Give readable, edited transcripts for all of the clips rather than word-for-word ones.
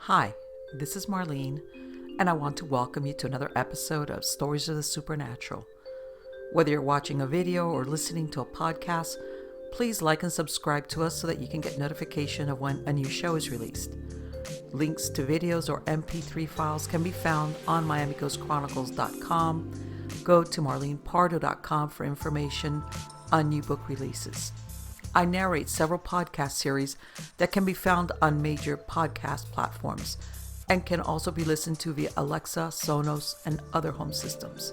Hi, this is Marlene, and I want to welcome you to another episode of Stories of the Supernatural. Whether you're watching a video or listening to a podcast, please like and subscribe to us so that you can get notification of when a new show is released. Links to videos or MP3 files can be found on miamighostchronicles.com. Go to marlenepardo.com for information on new book releases. I narrate several podcast series that can be found on major podcast platforms and can also be listened to via Alexa, Sonos, and other home systems.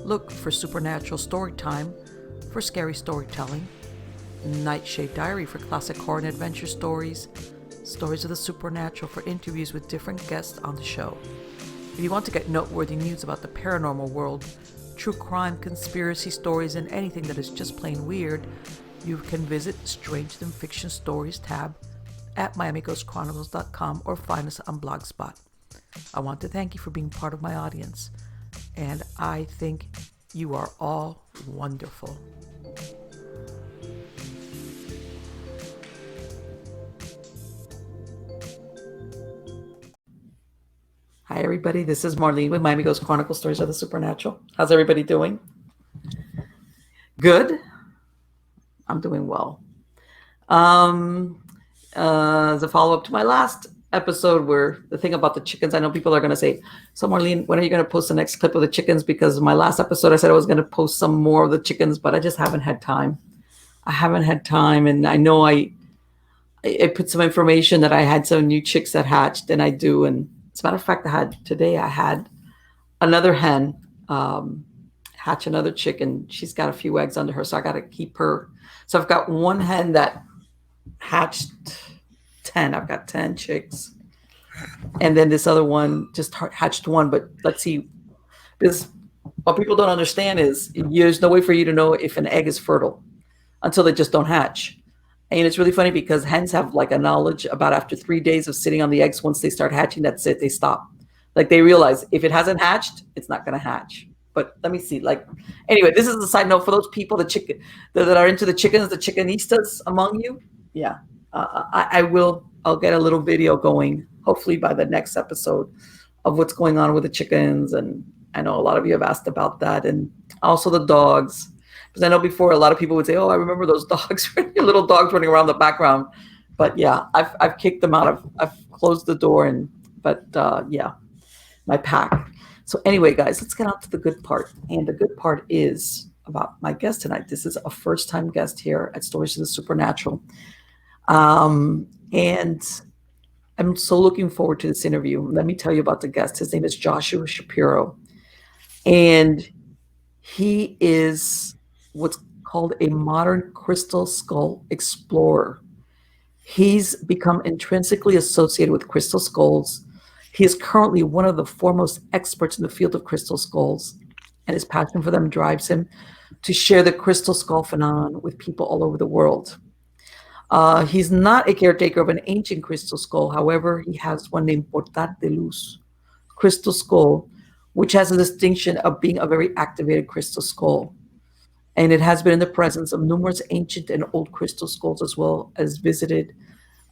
Look for Supernatural Storytime for scary storytelling, Nightshade Diary for classic horror and adventure stories, Stories of the Supernatural for interviews with different guests on the show. If you want to get noteworthy news about the paranormal world, true crime, conspiracy stories, and anything that is just plain weird, you can visit Strange Than Fiction Stories tab at miamighostchronicles.com or find us on Blogspot. I want to thank you for being part of my audience, and I think you are all wonderful. Hi everybody, this is Marlene with Miami Ghost Chronicles Stories of the Supernatural. How's everybody doing? Good? I'm doing well. As a follow-up to my last episode where the thing about the chickens, I know people are going to say, so Marlene, when are you going to post the next clip of the chickens? Because my last episode, I said I was going to post some more of the chickens, but I just haven't had time. And I know I put some information that I had some new chicks that hatched, and I do. And as a matter of fact, I had another hen hatch another chicken. She's got a few eggs under her, so I got to keep her. So I've got one hen that hatched 10. I've got 10 chicks. And then this other one just hatched one. But let's see, because what people don't understand is there's no way for you to know if an egg is fertile until they just don't hatch. And it's really funny because hens have like a knowledge about after 3 days of sitting on the eggs, once they start hatching, that's it, they stop. Like they realize if it hasn't hatched, it's not going to hatch. But let me see. Anyway, this is a side note for those people that are into the chickens, the chickenistas among you. Yeah, I'll get a little video going, hopefully by the next episode, of what's going on with the chickens. And I know a lot of you have asked about that, and also the dogs, because I know before a lot of people would say, "Oh, I remember those dogs, little dogs running around the background." But yeah, I've kicked them out. I've closed the door, but my pack. So anyway, guys, let's get on to the good part. And the good part is about my guest tonight. This is a first-time guest here at Stories of the Supernatural. And I'm so looking forward to this interview. Let me tell you about the guest. His name is Joshua Shapiro. And he is what's called a modern crystal skull explorer. He's become intrinsically associated with crystal skulls. He is currently one of the foremost experts in the field of crystal skulls, and his passion for them drives him to share the crystal skull phenomenon with people all over the world. He's not a caretaker of an ancient crystal skull. However, he has one named Portal de Luz crystal skull, which has a distinction of being a very activated crystal skull. And it has been in the presence of numerous ancient and old crystal skulls, as well as visited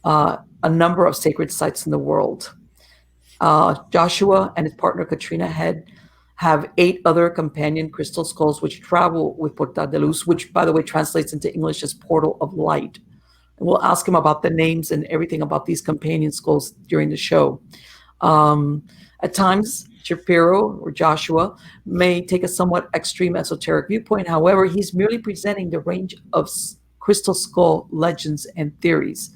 a number of sacred sites in the world. Joshua and his partner Katrina Head have 8 other companion crystal skulls which travel with Portal de Luz, which, by the way, translates into English as Portal of Light. And we'll ask him about the names and everything about these companion skulls during the show. At times, Shapiro or Joshua may take a somewhat extreme esoteric viewpoint. However, he's merely presenting the range of crystal skull legends and theories.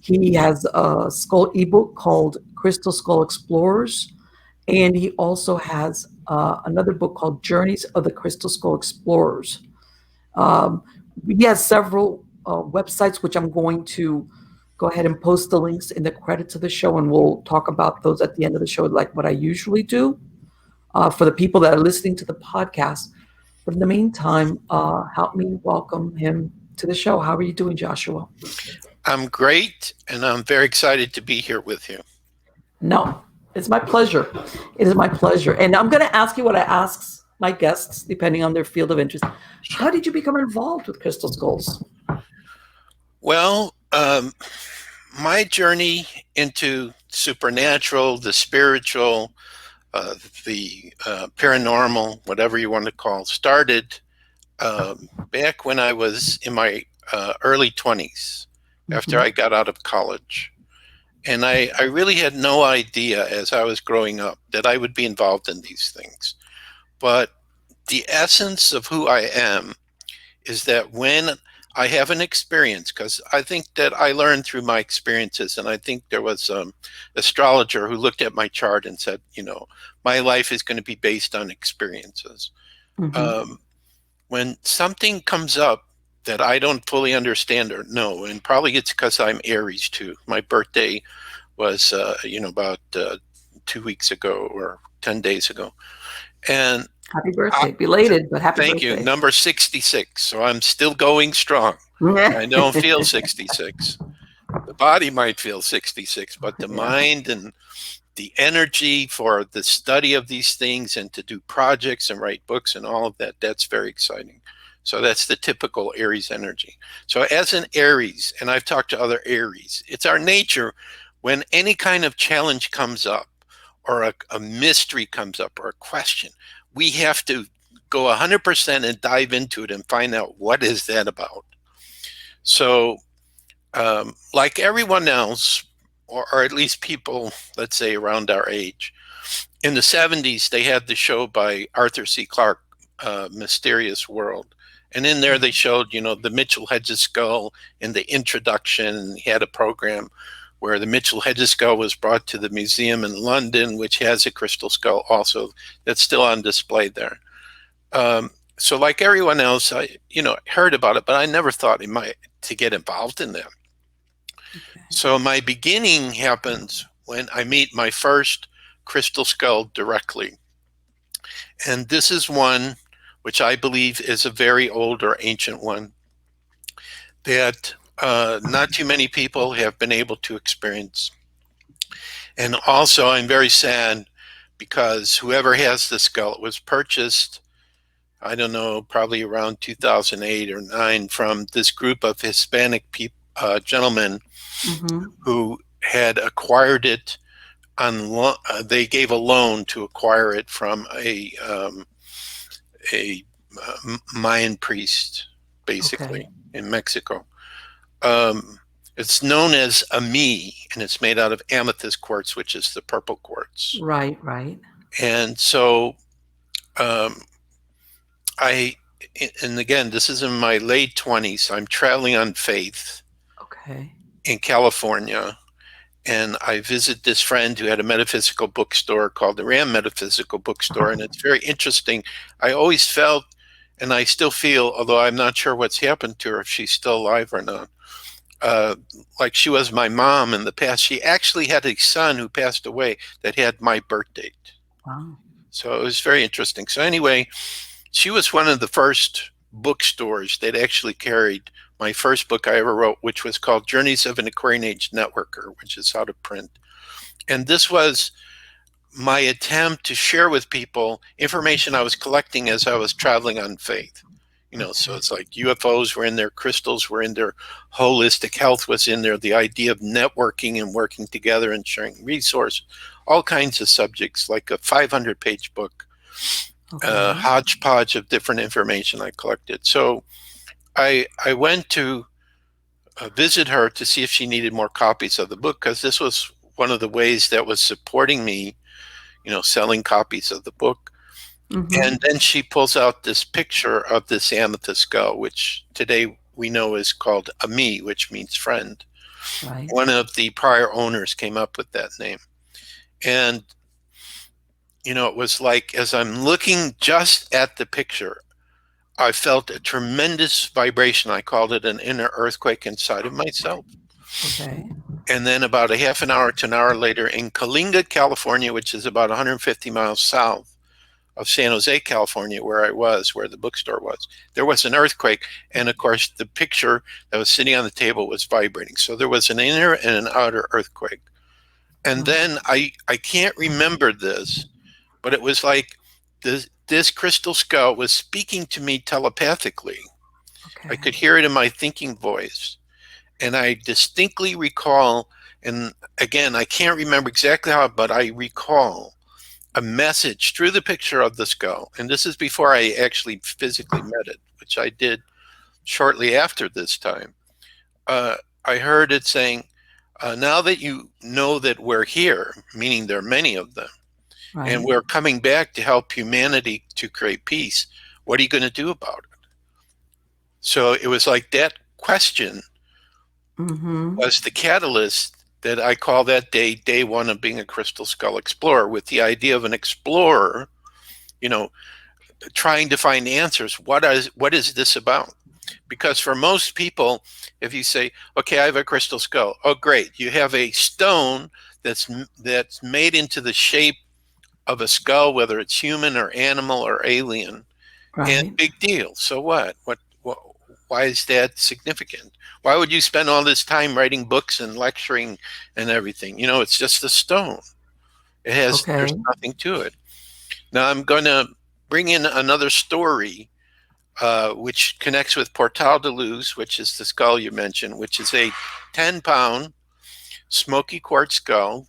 He has a skull ebook called Crystal Skull Explorers, and he also has another book called Journeys of the Crystal Skull Explorers. He has several websites, which I'm going to go ahead and post the links in the credits of the show, and we'll talk about those at the end of the show, like what I usually do for the people that are listening to the podcast. But in the meantime, help me welcome him to the show. How are you doing, Joshua? I'm great, and I'm very excited to be here with you. No, it's my pleasure. It is my pleasure. And I'm going to ask you what I ask my guests, depending on their field of interest. How did you become involved with crystal skulls? Well, my journey into supernatural, the spiritual, the paranormal, whatever you want to call, started back when I was in my early 20s, after Mhm. I got out of college. And I really had no idea as I was growing up that I would be involved in these things. But the essence of who I am is that when I have an experience, because I think that I learned through my experiences, and I think there was an astrologer who looked at my chart and said, my life is going to be based on experiences. Mhm. Um, when something comes up that I don't fully understand or know, and probably it's because I'm Aries too. My birthday was, about 2 weeks ago or 10 days ago. And Happy I, birthday. Belated, but happy thank you. birthday. Number 66. So I'm still going strong. I don't feel 66. The body might feel 66, but the Yeah. mind and the energy for the study of these things and to do projects and write books and all of that, that's very exciting. So that's the typical Aries energy. So as an Aries, and I've talked to other Aries, it's our nature when any kind of challenge comes up or a mystery comes up or a question, we have to go 100% and dive into it and find out what is that about. So like everyone else, or at least people, let's say around our age, in the 70s, they had the show by Arthur C. Clarke, Mysterious World. And in there, they showed, the Mitchell Hedges skull in the introduction. He had a program where the Mitchell Hedges skull was brought to the museum in London, which has a crystal skull also that's still on display there. So like everyone else, I, heard about it, but I never thought to get involved in that. Okay. So my beginning happens when I meet my first crystal skull directly. And this is one which I believe is a very old or ancient one that not too many people have been able to experience. And also, I'm very sad because whoever has the skull, it was purchased, I don't know, probably around 2008 or 9 from this group of Hispanic gentlemen Mhm. who had acquired it they gave a loan to acquire it from a Mayan priest, Okay. basically in Mexico. Um, it's known as a me, and it's made out of amethyst quartz, which is the purple quartz. Right, right. And so um, I, and again, this is in my late 20s. I'm traveling on faith Okay. in California, and I visit this friend who had a metaphysical bookstore called the Ram Metaphysical Bookstore, and it's very interesting. I always felt, and I still feel, although I'm not sure what's happened to her, if she's still alive or not, uh, like she was my mom in the past. She actually had a son who passed away that had my birth date. Wow. So it was very interesting. So anyway, she was one of the first bookstores that actually carried my first book I ever wrote, which was called Journeys of an Aquarian Age Networker, which is out of print. And this was my attempt to share with people information I was collecting as I was traveling on faith. So Okay. it's like UFOs were in there, crystals were in there, holistic health was in there, the idea of networking and working together and sharing resources, all kinds of subjects, like a 500-page book, Okay. hodgepodge of different information I collected. So I went to visit her to see if she needed more copies of the book, because this was one of the ways that was supporting me, selling copies of the book. Mhm. And then she pulls out this picture of this amethyst skull, which today we know is called Ami, which means friend. Right. One of the prior owners came up with that name. And, it was like as I'm looking just at the picture, I felt a tremendous vibration. I called it an inner earthquake inside of myself. Okay. And then about a half an hour to an hour later in Kalinga, California, which is about 150 miles south of San Jose, California, where I was, where the bookstore was, there was an earthquake. And of course, the picture that was sitting on the table was vibrating. So there was an inner and an outer earthquake. And Wow. then I can't remember this, but it was like this crystal skull was speaking to me telepathically. I Okay. could hear it in my thinking voice. And I distinctly recall, and again, I can't remember exactly how, but I recall a message through the picture of the skull. And this is before I actually physically met it, which I did shortly after this time. Uh, I heard it saying, now that you know that we're here, meaning there are many of them, and Right. we're coming back to help humanity to create peace, what are you going to do about it? So it was like that question Mm-hmm. was the catalyst that I call that day one of being a Crystal Skull explorer, with the idea of an explorer, you know, trying to find answers. What is this about? Because for most people, if you say, okay, I have a crystal skull, oh great, you have a stone that's made into the shape of a skull, whether it's human or animal or alien, and Right. big deal. So what why is that significant? Why would you spend all this time writing books and lecturing and everything? It's just a stone. There's Okay. nothing to it. Now I'm going to bring in another story, which connects with Portal de Luz, which is the skull you mentioned, which is a 10-pound smoky quartz skull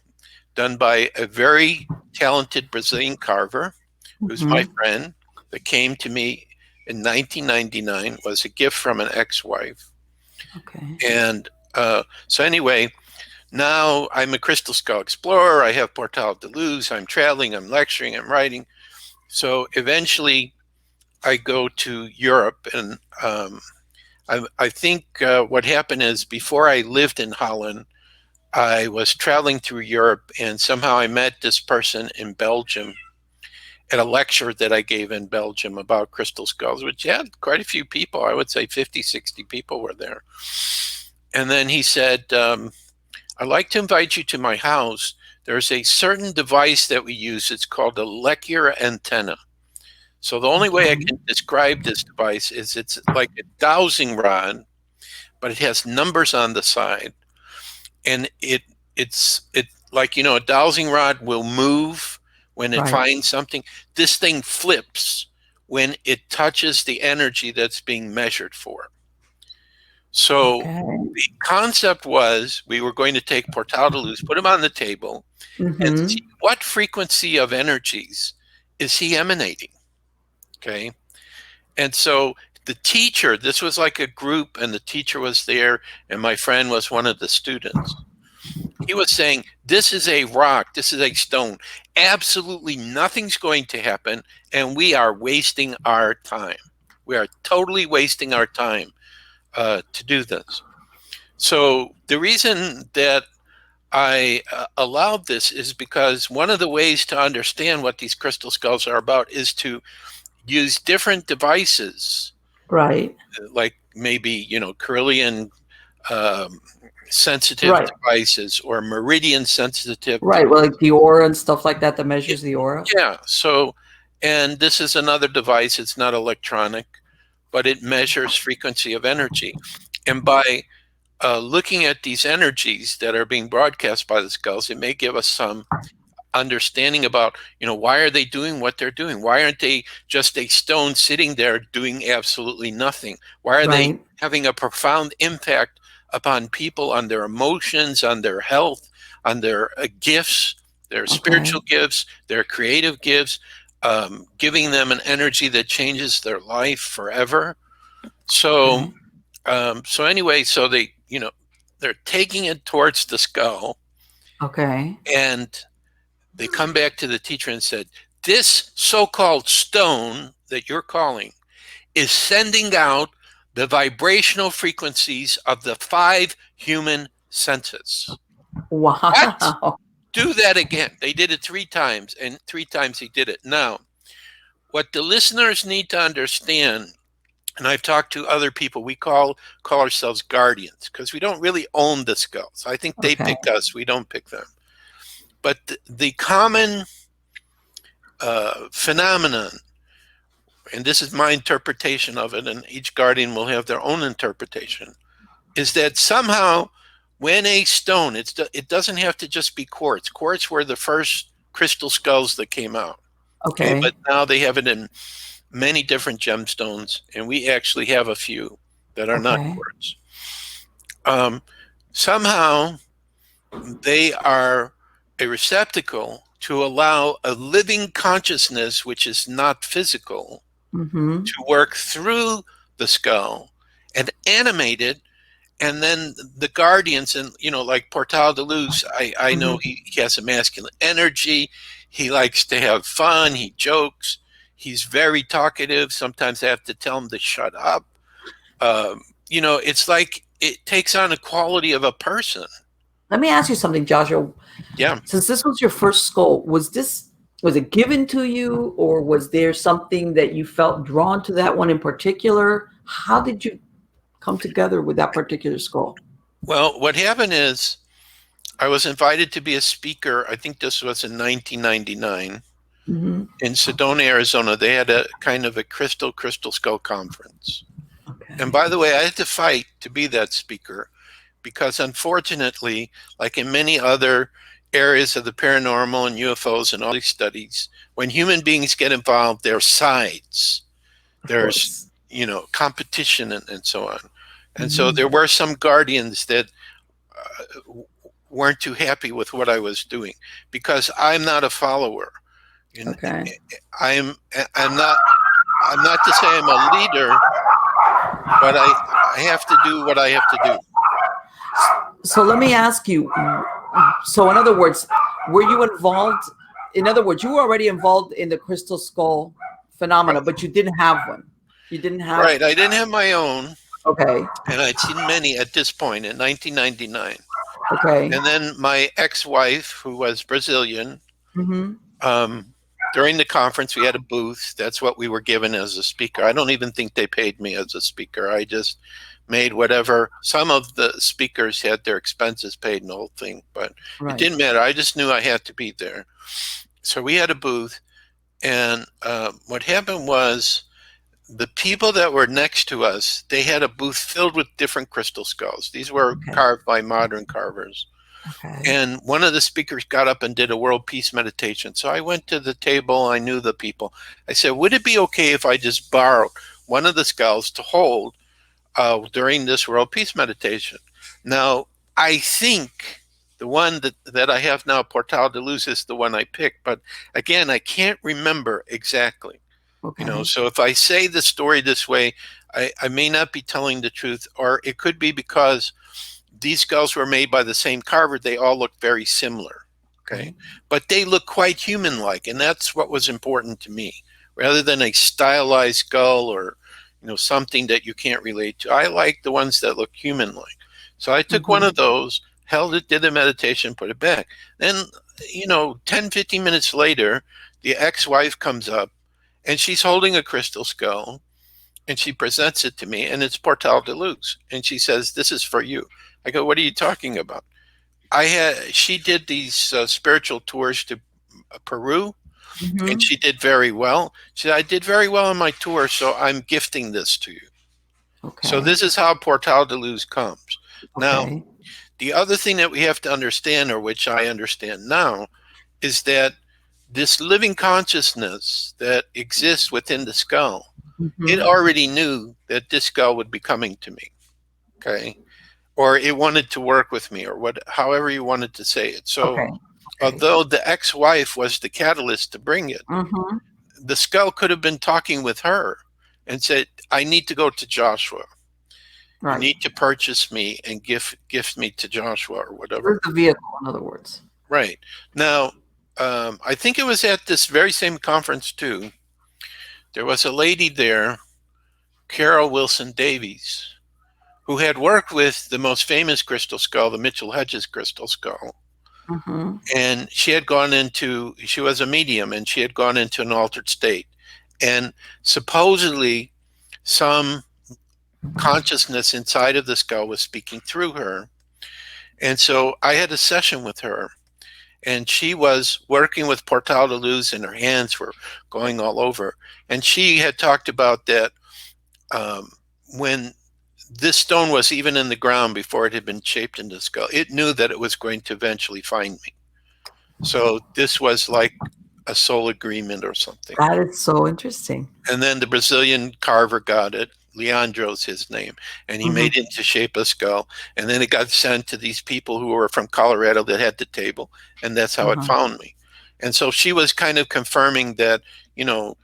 done by a very talented Brazilian carver who's my Mm-hmm. friend, that came to me in 1999, was a gift from an ex-wife. Okay. And so anyway, now I'm a crystal skull explorer. I have Portal de Luz. I'm traveling, I'm lecturing, I'm writing. So eventually I go to Europe, and I think what happened is, before I lived in Holland, I was traveling through Europe, and somehow I met this person in Belgium at a lecture that I gave in Belgium about crystal skulls, which had quite a few people. I would say 50, 60 people were there. And then he said, I'd like to invite you to my house. There's a certain device that we use. It's called a Lecular antenna. So the only way I Okay. can describe this device is it's like a dowsing rod, but it has numbers on the side, and it like, a dowsing rod will move when it Right. finds something. This thing flips when it touches the energy that's being measured for. So Okay. the concept was, we were going to take Portal de Luz, put him on the table, and see Mm-hmm. what frequency of energies is he emanating. Okay. And so the teacher, this was like a group, and the teacher was there, and my friend was one of the students. He was saying, this is a rock, this is a stone. Absolutely nothing's going to happen, and we are wasting our time. We are totally wasting our time to do this. So the reason that I allowed this is because one of the ways to understand what these crystal skulls are about is to use different devices, Right. like maybe, Carillion um, sensitive Right. devices, or meridian sensitive Right. Well, devices. like the aura and stuff like that measures the aura. Yeah. So, and this is another device. It's not electronic, but it measures frequency of energy. And by looking at these energies that are being broadcast by the skulls, it may give us some understanding about, why are they doing what they're doing? Why aren't they just a stone sitting there doing absolutely nothing? Why are they Right. having a profound impact upon people, on their emotions, on their health, on their gifts, their Okay. spiritual gifts, their creative gifts, giving them an energy that changes their life forever? So Okay. so anyway, so they're taking it towards the skull, Okay. and they come back to the teacher and said, this so-called stone that you're calling is sending out the vibrational frequencies of the 5 human senses. What? Wow. Do that again. They did it 3 times, and 3 times he did it. Now, what the listeners need to understand, and I've talked to other people, we call ourselves guardians, because we don't really own the skulls. I think they Okay. pick us, we don't pick them. But the common phenomenon, and this is my interpretation of it, and each guardian will have their own interpretation, is that somehow when a stone, it doesn't have to just be quartz. Quartz were the first crystal skulls that came out. Okay, but Okay. now they have it in many different gemstones, and we actually have a few that are not Okay. quartz. Somehow they are a receptacle to allow a living consciousness, which is not physical, Mm-hmm. to work through the skull and animate it. And then the guardians, and like Portal de Luz, I know Mm-hmm. he has a masculine energy. He likes to have fun. He jokes. He's very talkative. Sometimes I have to tell him to shut up. It's like it takes on a quality of a person. Let me ask you something, Joshua. Yeah. Since this was your first skull, was it given to you, or was there something that you felt drawn to that one in particular? How did you come together with that particular skull? Well, what happened is I was invited to be a speaker. I think this was in 1999 Mm-hmm. in Sedona, Arizona. They had a kind of a crystal skull conference. And Okay. by the way, I had to fight to be that speaker because unfortunately, like in many other areas of the paranormal and UFOs and all these studies, when human beings get involved, there are sides. Of There's, course. competition and so on. And so Mm-hmm. there were some guardians that weren't too happy with what I was doing because I'm not a follower. And Okay. I'm I'm not I'm not to say I'm a leader, but I have to do what I have to do. So let me ask you. So, in other words, were you involved? In other words, you were already involved in the crystal skull phenomena, but you didn't have one. You didn't have. Right. I didn't have my own, Okay. and I'd seen many at this point in 1999. Okay. And then my ex-wife, who was Brazilian, Mm-hmm. um, during the conference, we had a booth. That's what we were given as a speaker. I don't even think they paid me as a speaker. I just made whatever. Some of the speakers had their expenses paid and the whole thing, but it Right. didn't matter. I just knew I had to be there. So we had a booth, and what happened was the people that were next to us, they had a booth filled with different crystal skulls. These were Okay. carved by modern carvers. Okay. And one of the speakers got up and did a world peace meditation. So I went to the table. I knew the people. I said, would it be okay if I just borrowed one of the skulls to hold during this world peace meditation? Now, I think the one that I have now, Portal de Luz, is the one I picked. But again, I can't remember exactly. Okay. So if I say the story this way, I may not be telling the truth, or it could be because these skulls were made by the same carver. They all look very similar. Okay. Okay. But they look quite human like. And that's what was important to me rather than a stylized skull or, something that you can't relate to. I like the ones that look human like. So I took one Mm-hmm. of those, held it, did a meditation, put it back. Then, 10, 15 minutes later, the ex wife comes up and she's holding a crystal skull and she presents it to me and it's Portal de Luz. And she says, "This is for you." I go, "What are you talking about?" She did these spiritual tours to Peru, and Mm-hmm. she did very well. She said, "I did very well on my tour, so I'm gifting this to you." So Okay. this is how Portal de Luz comes. Now, Okay. the other thing that we have to understand, or which I understand now, is that this living consciousness that exists within the skull, it Mm-hmm. already knew that this skull would be coming to me. Okay. Or it wanted to work with me, or however you wanted to say it. So Okay. Okay. although the ex-wife was the catalyst to bring it, Mm-hmm. the skull could have been talking with her and said, "I need to go to Joshua. You Right. need to purchase me and gift me to Joshua," or This is whatever. the vehicle, in other words. Right. Now, I think it was at this very same conference too. There was a lady there, Carol Wilson Davies, who had worked with the most famous crystal skull, the Mitchell Hedges crystal skull. Mm-hmm. And she was a medium and she had gone into an altered state. And supposedly, some consciousness inside of the skull was speaking through her. And so I had a session with her, and she was working with Portal de Luz, and her hands were going all over. And she had talked about that um, when this stone was even in the ground before it had been shaped into the skull, it knew that it was going to eventually find me. So this was like a soul agreement or something. That is so interesting. And then the Brazilian carver got it. Leandro's his name, and he made Mm-hmm. it into shape of skull, and then it got sent to these people who were from Colorado that had the table, and that's how it Uh-huh. found me. And so she was kind of confirming that, you know,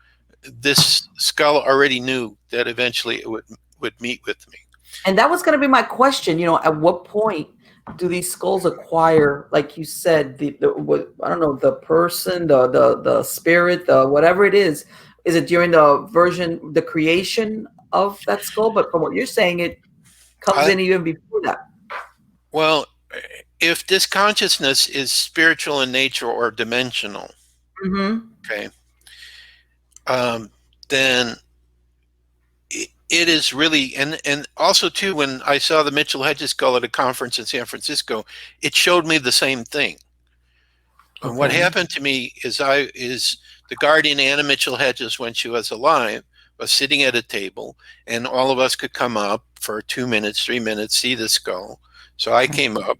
this skull already knew that eventually it would meet with me. And that was going to be my question. At what point do these skulls acquire, like you said, the what, I don't know, the person, the spirit, the whatever it is? Is it during the creation of that skull? But from what you're saying, it comes I, in even before that. well, if this consciousness is spiritual in nature or dimensional, Mm-hmm. okay, then it is really, and also too, when I saw the Mitchell Hedges skull at a conference in San Francisco, it showed me the same thing. And what Okay. happened to me is the guardian Anna Mitchell Hedges, when she was alive, was sitting at a table, and all of us could come up for 2 minutes, 3 minutes, see the skull. So I Okay. came up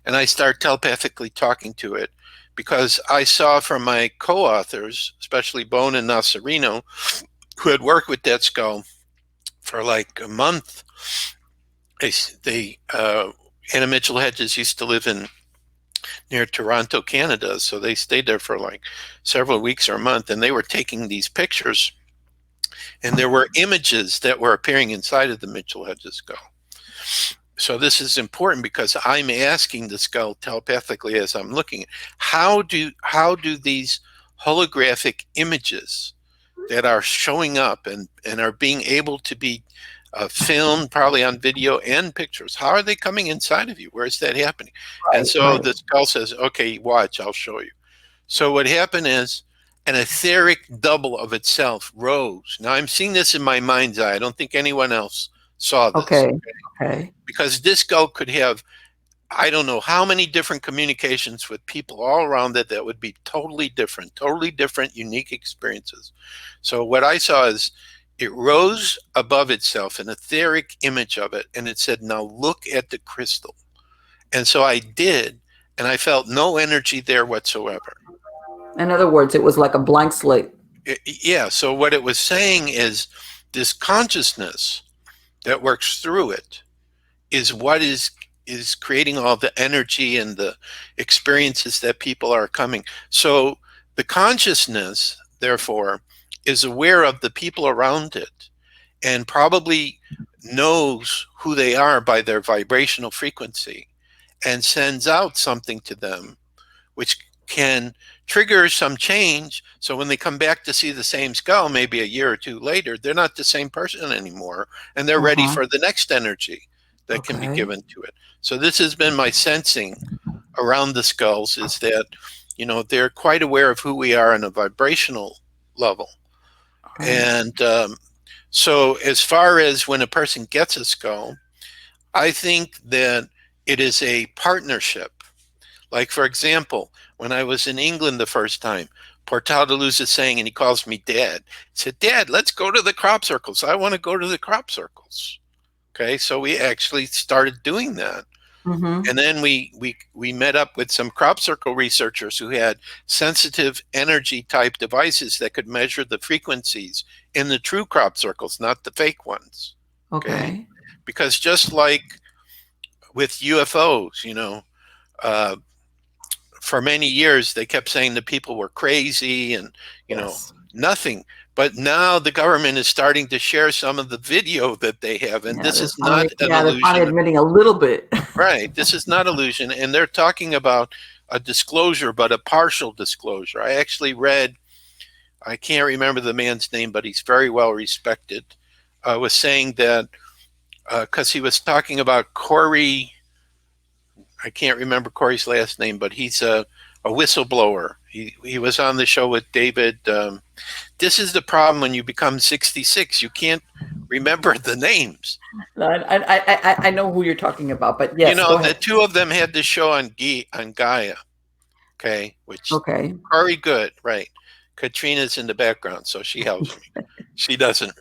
and I started telepathically talking to it, because I saw from my co-authors, especially Bone and Nasarino, who had worked with that skull for like a month. Anna Mitchell Hedges used to live in near Toronto, Canada, so they stayed there for like several weeks or a month, and they were taking these pictures, and there were images that were appearing inside of the Mitchell Hedges skull. So this is important because I'm asking the skull telepathically as I'm looking at how do these holographic images that are showing up and are being able to be filmed, probably on video and pictures, how are they coming inside of you? Where is that happening? And Right. so Right. the skull says, okay, watch, I'll show you. So what happened is an etheric double of itself rose. Now I'm seeing this in my mind's eye. I don't think anyone else saw this, Okay. Okay. because this skull could have, I don't know how many different communications with people all around it that would be totally different, unique experiences. So what I saw is it rose above itself, an etheric image of it, and it said, now look at the crystal. And so I did, and I felt no energy there whatsoever. In other words, it was like a blank slate. Yeah, so what it was saying is this consciousness that works through it is what is creating all the energy and the experiences that people are coming. So the consciousness, therefore, is aware of the people around it and probably knows who they are by their vibrational frequency and sends out something to them which can trigger some change. So when they come back to see the same skull, maybe a year or two later, they're not the same person anymore, and they're ready Uh-huh. for the next energy that can be Okay. given to it. So this has been my sensing around the skulls, is that, they're quite aware of who we are on a vibrational level. Right. And so as far as when a person gets a skull, I think that it is a partnership. Like, for example, when I was in England the first time, Portal de Luz is saying, and he calls me Dad. He said, Dad, let's go to the crop circles. I want to go to the crop circles. Okay, so we actually started doing that. Mm-hmm. And then we met up with some crop circle researchers who had sensitive energy type devices that could measure the frequencies in the true crop circles, not the fake ones. Okay, Okay. because just like with UFOs, uh, for many years they kept saying that people were crazy and Yes. nothing, but now the government is starting to share some of the video that they have, and Yeah, this is not an they're finally illusion. admitting a little bit. Right, this is not illusion, and they're talking about a disclosure, but a partial disclosure. I actually read, I can't remember the man's name, but he's very well respected, was saying that because he was talking about Corey, I can't remember Corey's last name, but he's a whistleblower. He was on the show with David. This is the problem when you become 66. You can't remember the names. No, I know who you're talking about, but yes, go The ahead. two of them had this show on Gaia, okay, which Okay. very good, right? Katrina's in the background, so she helps me. She doesn't.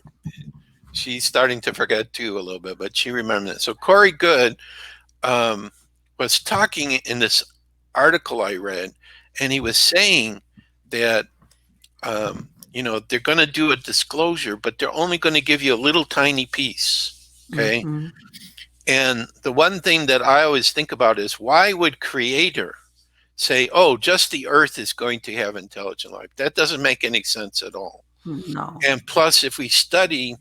She's starting to forget too a little bit, but she remembers it. So Corey Good um, was talking in this article I read, and he was saying that they're going to do a disclosure, but they're only going to give you a little tiny piece. Okay. Mm-hmm. And the one thing that I always think about is, why would Creator say, oh, just the earth is going to have intelligent life? That doesn't make any sense at all. No. And plus, if we study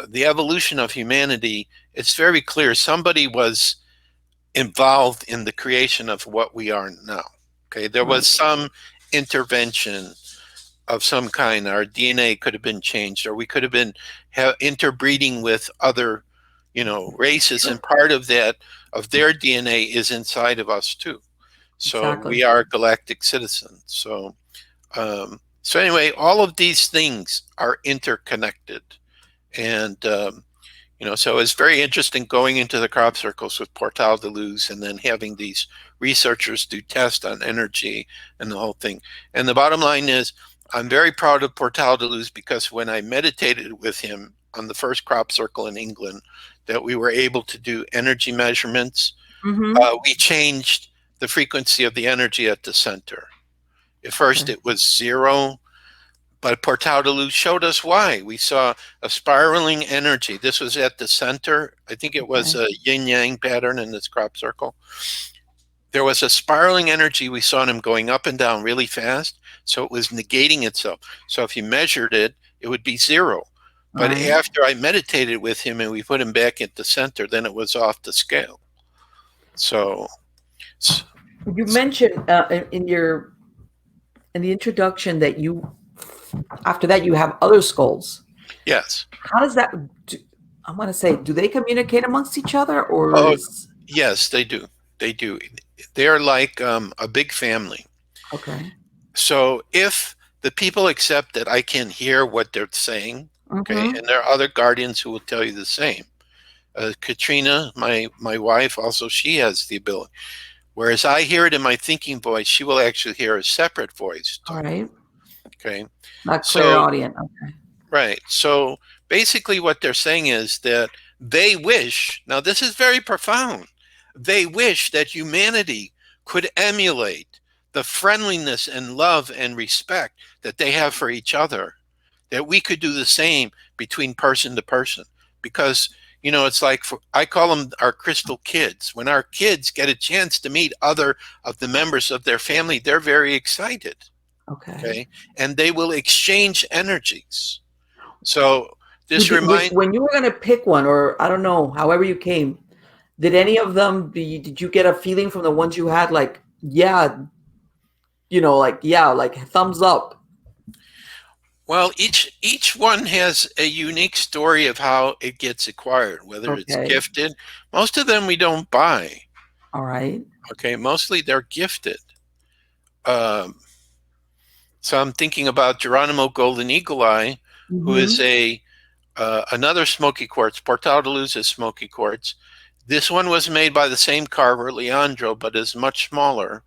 the evolution of humanity, it's very clear somebody was involved in the creation of what we are now. Okay, there was Right. some intervention of some kind. Our DNA could have been changed, or we could have been interbreeding with other, races, Sure. and part of that, of their DNA, is inside of us too. So Exactly. we are galactic citizens. So anyway, all of these things are interconnected, and so it's very interesting going into the crop circles with Portal de Luz, and then having these researchers do tests on energy and the whole thing. And the bottom line is, I'm very proud of Portal de Luz, because when I meditated with him on the first crop circle in England, that we were able to do energy measurements. Mm-hmm. We changed the frequency of the energy at the center. At first, Okay. it was 0. But Portal de Luz showed us why. We saw a spiraling energy. This was at the center. I think it was Okay. a yin yang pattern in this crop circle. There was a spiraling energy. We saw him going up and down really fast. So it was negating itself. So if you measured it, it would be 0. All But right. after I meditated with him and we put him back at the center, then it was off the scale. So, You mentioned in the introduction that after that you have other skulls. yes. How does that? I want to say, do they communicate amongst each other, or Oh, is yes, they do. They do. They're like a big family. okay? So if the people accept that I can hear what they're saying, okay, Mm-hmm. and there are other guardians who will tell you the same. Katrina, my wife, also, she has the ability. Whereas I hear it in my thinking voice, she will actually hear a separate voice All talk. right. Okay, Not so clairaudient. Okay. right, so basically, what they're saying is that they wish. Now, this is very profound. They wish that humanity could emulate the friendliness and love and respect that they have for each other, that we could do the same between person to person. Because, it's like, I call them our crystal kids. When our kids get a chance to meet other of the members of their family, they're very excited. Okay. Okay. And they will exchange energies. So this When, remind when you were going to pick one, or I don't know, however you came, did any of them? Did you get a feeling from the ones you had, like, yeah, like, yeah, like thumbs up? well, each one has a unique story of how it gets acquired, whether it's Okay. gifted. Most of them we don't buy. All right. Okay, mostly they're gifted. Um, so I'm thinking about Geronimo Golden Eagle Eye, who is Mm-hmm. another smoky quartz. Portal de Luz is smoky quartz. This one was made by the same carver, Leandro, but is much smaller.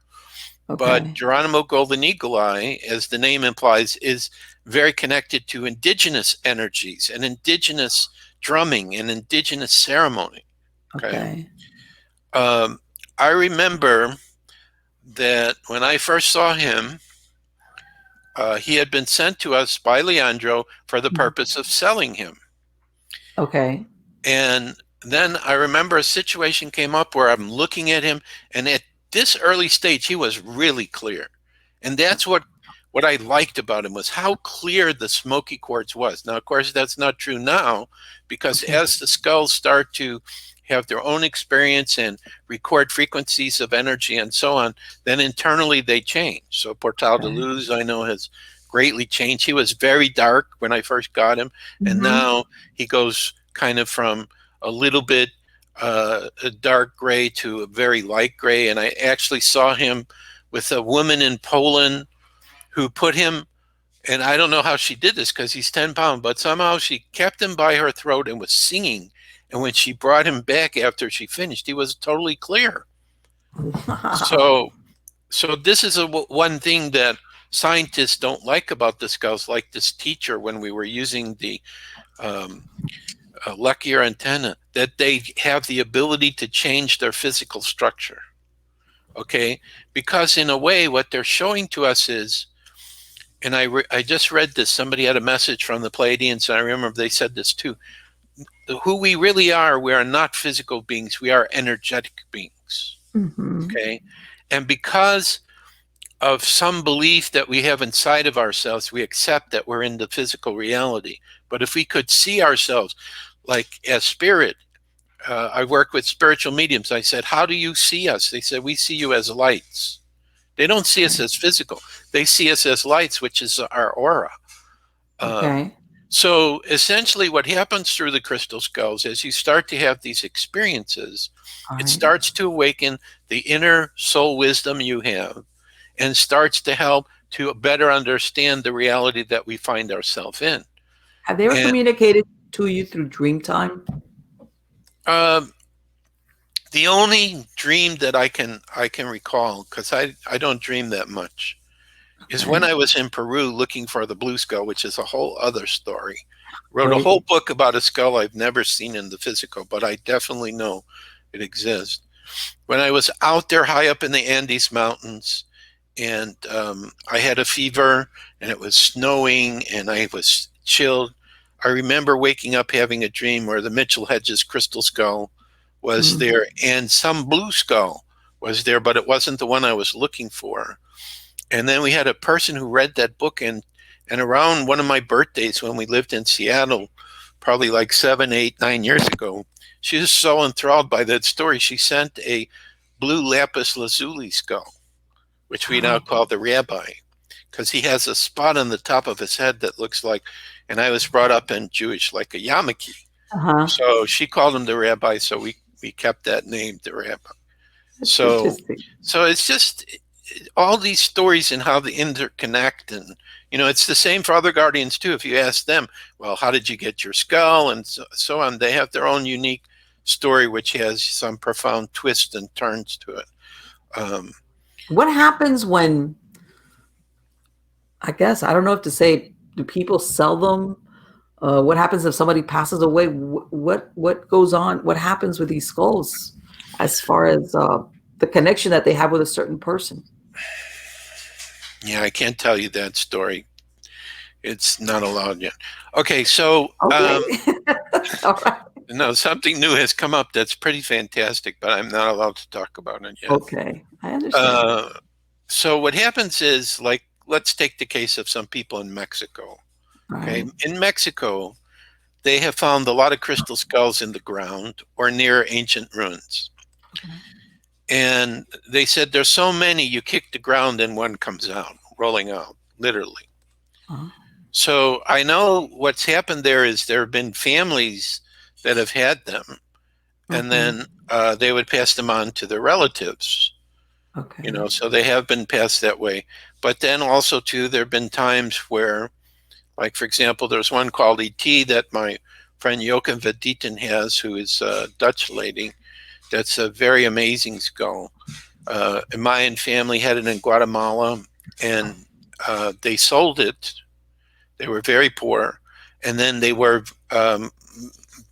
But Okay. Geronimo Golden Eagle Eye, as the name implies, is very connected to indigenous energies and indigenous drumming and indigenous ceremony. Okay. Okay. Um, I remember that when I first saw him, he had been sent to us by Leandro for the purpose of selling him. Okay. And then I remember a situation came up where I'm looking at him, and at this early stage, he was really clear. And that's what I liked about him, was how clear the smoky quartz was. Now, of course, that's not true now, because Okay. as the skulls start to have their own experience and record frequencies of energy and so on, then internally they change. So Portal de Okay. Luz, I know, has greatly changed. He was very dark when I first got him, and Mm-hmm. now he goes kind of from a little bit a dark gray to a very light gray. And I actually saw him with a woman in Poland who put him, and I don't know how she did this because he's 10 pounds, but somehow she kept him by her throat and was singing. And when she brought him back after she finished, he was totally clear. Wow. So this is one thing that scientists don't like about the skulls, like this teacher when we were using the um, luckier antenna, that they have the ability to change their physical structure. Okay, because in a way, what they're showing to us is and I just read this. Somebody had a message from the Pleiadians, and I remember they said this too. Who we really are, we are not physical beings. We are energetic beings. Mm-hmm. Okay, and because of some belief that we have inside of ourselves, we accept that we're in the physical reality. But if we could see ourselves like as spirit, I work with spiritual mediums. I said, how do you see us? They said, we see you as lights. They don't see us Okay. as physical. They see us as lights, which is our aura. Um, Okay. so essentially, what happens through the crystal skulls as you start to have these experiences, All it right. starts to awaken the inner soul wisdom you have and starts to help to better understand the reality that we find ourselves in. Have they ever And communicated to you through dream time? um, the only dream that I can recall, because I don't dream that much, is when Okay. I was in Peru looking for the blue skull, which is a whole other story. Wrote a Right. whole book about a skull I've never seen in the physical, but I definitely know it exists. When I was out there high up in the Andes Mountains, and I had a fever, and it was snowing, and I was chilled. I remember waking up having a dream where the Mitchell Hedges crystal skull was Mm. there, and some blue skull was there, but it wasn't the one I was looking for. And then we had a person who read that book, and around one of my birthdays when we lived in Seattle, probably like 7, 8, 9 years ago, she was so enthralled by that story. She sent a blue lapis lazuli skull, which we now Oh. call the rabbi, because he has a spot on the top of his head that looks like, and I was brought up in Jewish, like a yarmulke. Uh-huh. So she called him the rabbi, so we kept that name, the rabbi. That's So interesting. so it's just all these stories and how they interconnect, and it's the same for other guardians too. If you ask them, well, how did you get your skull, and so on, they have their own unique story which has some profound twists and turns to it. um, What happens when, I guess, I don't know if to say, do people sell them? What happens if somebody passes away? What goes on? What happens with these skulls as far as the connection that they have with a certain person? yeah, I can't tell you that story. It's not allowed yet. Okay, so Okay. All right. no, something new has come up that's pretty fantastic, but I'm not allowed to talk about it yet. Okay. I understand. uh, so what happens is, like, let's take the case of some people in Mexico. Okay, Right. in Mexico, they have found a lot of crystal skulls in the ground or near ancient ruins. Okay. And they said there's so many, you kick the ground and one comes out, rolling out, literally. Uh, So I know what's happened there is there have been families that have had them, and okay. then they would pass them on to their relatives. Okay. So they have been passed that way. But then also too, there have been times where, like, for example, there's one called ET that my friend Jochen Vediten has, who is a Dutch lady. That's a very amazing skull. A Mayan family had it in Guatemala, and they sold it. They were very poor, and then they were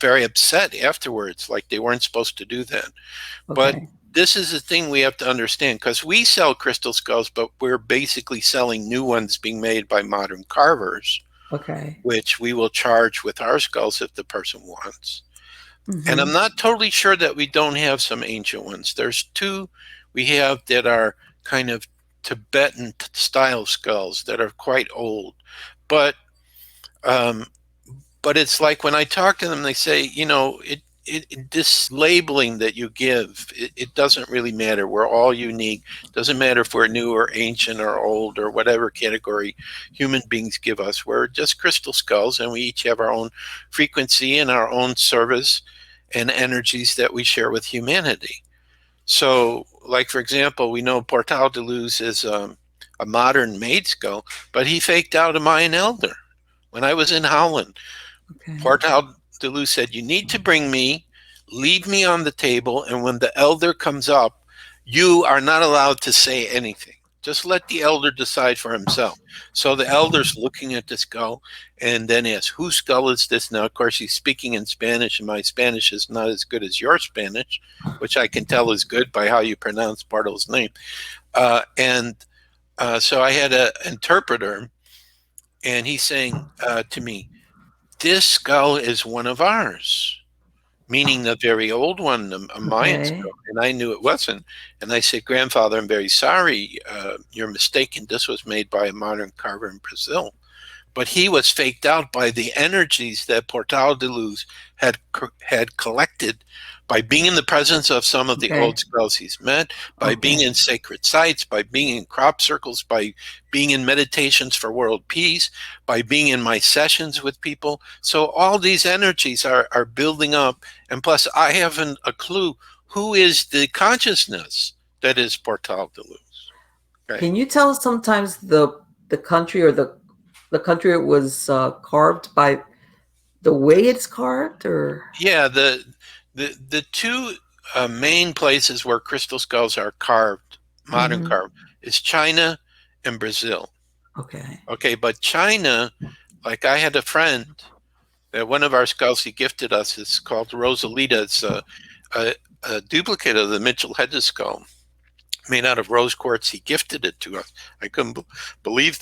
very upset afterwards, like they weren't supposed to do that. But Okay. this is the thing we have to understand, because we sell crystal skulls, but we're basically selling new ones being made by modern carvers, Okay. which we will charge with our skulls if the person wants. And I'm Mm-hmm. not totally sure that we don't have some ancient ones. There's two we have that are kind of Tibetan style skulls that are quite old. But um, but it's like when I talk to them, they say, this labeling that you give, it doesn't really matter. We're all unique. Doesn't matter if we're new or ancient or old or whatever category human beings give us. We're just crystal skulls, and we each have our own frequency and our own service and energies that we share with humanity. So, like, for example, we know Portal de Luz is a modern made skull, but he faked out a Mayan elder. When I was in Holland, Okay. Portal de Luz said, you need to bring me, leave me on the table, and when the elder comes up, you are not allowed to say anything. Just let the elder decide for himself. So the elder's looking at the skull and then asks, whose skull is this now? Of course, he's speaking in Spanish, and my Spanish is not as good as your Spanish, which I can tell is good by how you pronounce Bartle's name. And so I had an interpreter, and he's saying to me, "This skull is one of ours," meaning the very old one, a Mayan skull. Okay. And I knew it wasn't. And I said, "Grandfather, I'm very sorry. You're mistaken. This was made by a modern carver in Brazil." But he was faked out by the energies that Portal de Luz had collected by being in the presence of some of the Okay. old skulls he's met, by being Okay. in sacred sites, by being in crop circles, by being in meditations for world peace, by being in my sessions with people. So all these energies are building up. And plus, I haven't a clue who is the consciousness that is Portal de Luz. Right. Can you tell us sometimes the country or the country it was carved by the way it's carved, or Yeah, the two main places where crystal skulls are carved, modern hmm carved, is China and Brazil. okay. Okay, but China, like I had a friend that one of our skulls he gifted us is called Rosalita. It's a duplicate of the Mitchell Hedges skull made out of rose quartz. He gifted it to us. I couldn't believe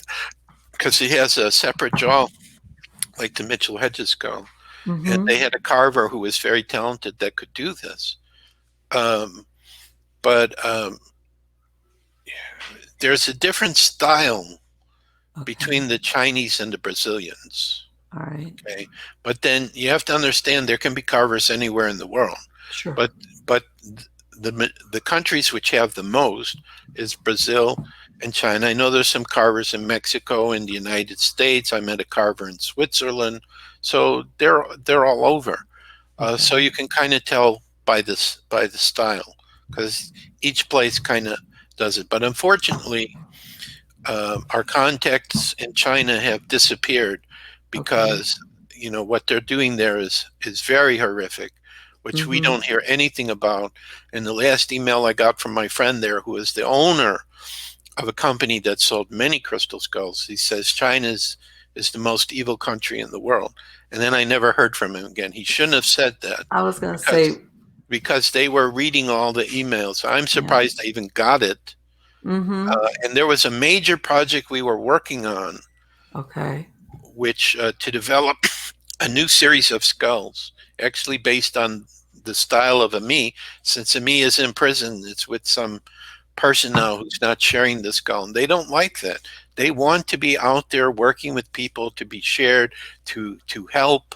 because he has a separate jaw like the Mitchell Hedges skull. And hmm they had a carver who was very talented that could do this. Um, but there's a different style between Okay. the Chinese and the Brazilians. All right. Okay, but then you have to understand there can be carvers anywhere in the world, Sure. but the countries which have the most is Brazil and China. I know there's some carvers in Mexico, in the United States. I met a carver in Switzerland, so they're all over. So Okay. you can kind of tell by the style because each place kind of does it. But unfortunately, our contacts in China have disappeared Okay. because what they're doing there is very horrific, which we hmm don't hear anything about. And the last email I got from my friend there, who is the owner of a company that sold many crystal skulls, he says China is the most evil country in the world. And then I never heard from him again. He shouldn't have said that I was gonna because say, because they were reading all the emails. I'm yeah. surprised I even got it. hmm And there was a major project we were working on, Okay. which to develop a new series of skulls, actually based on the style of Ami. Since Ami is in prison, it's with some person now who's not sharing the skull, and they don't like that. They want to be out there working with people, to be shared, to help.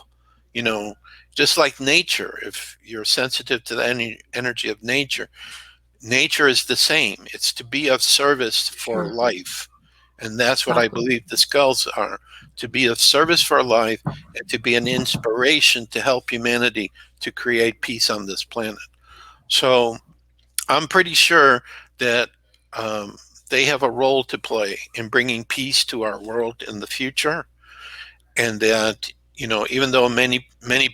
You know, just like nature. If you're sensitive to the energy of nature, nature is the same. It's to be of service for Sure. life. And that's what I Exactly. believe the skulls are, to be of service for life and to be an inspiration to help humanity to create peace on this planet. So I'm pretty sure that um, they have a role to play in bringing peace to our world in the future. And that, even though many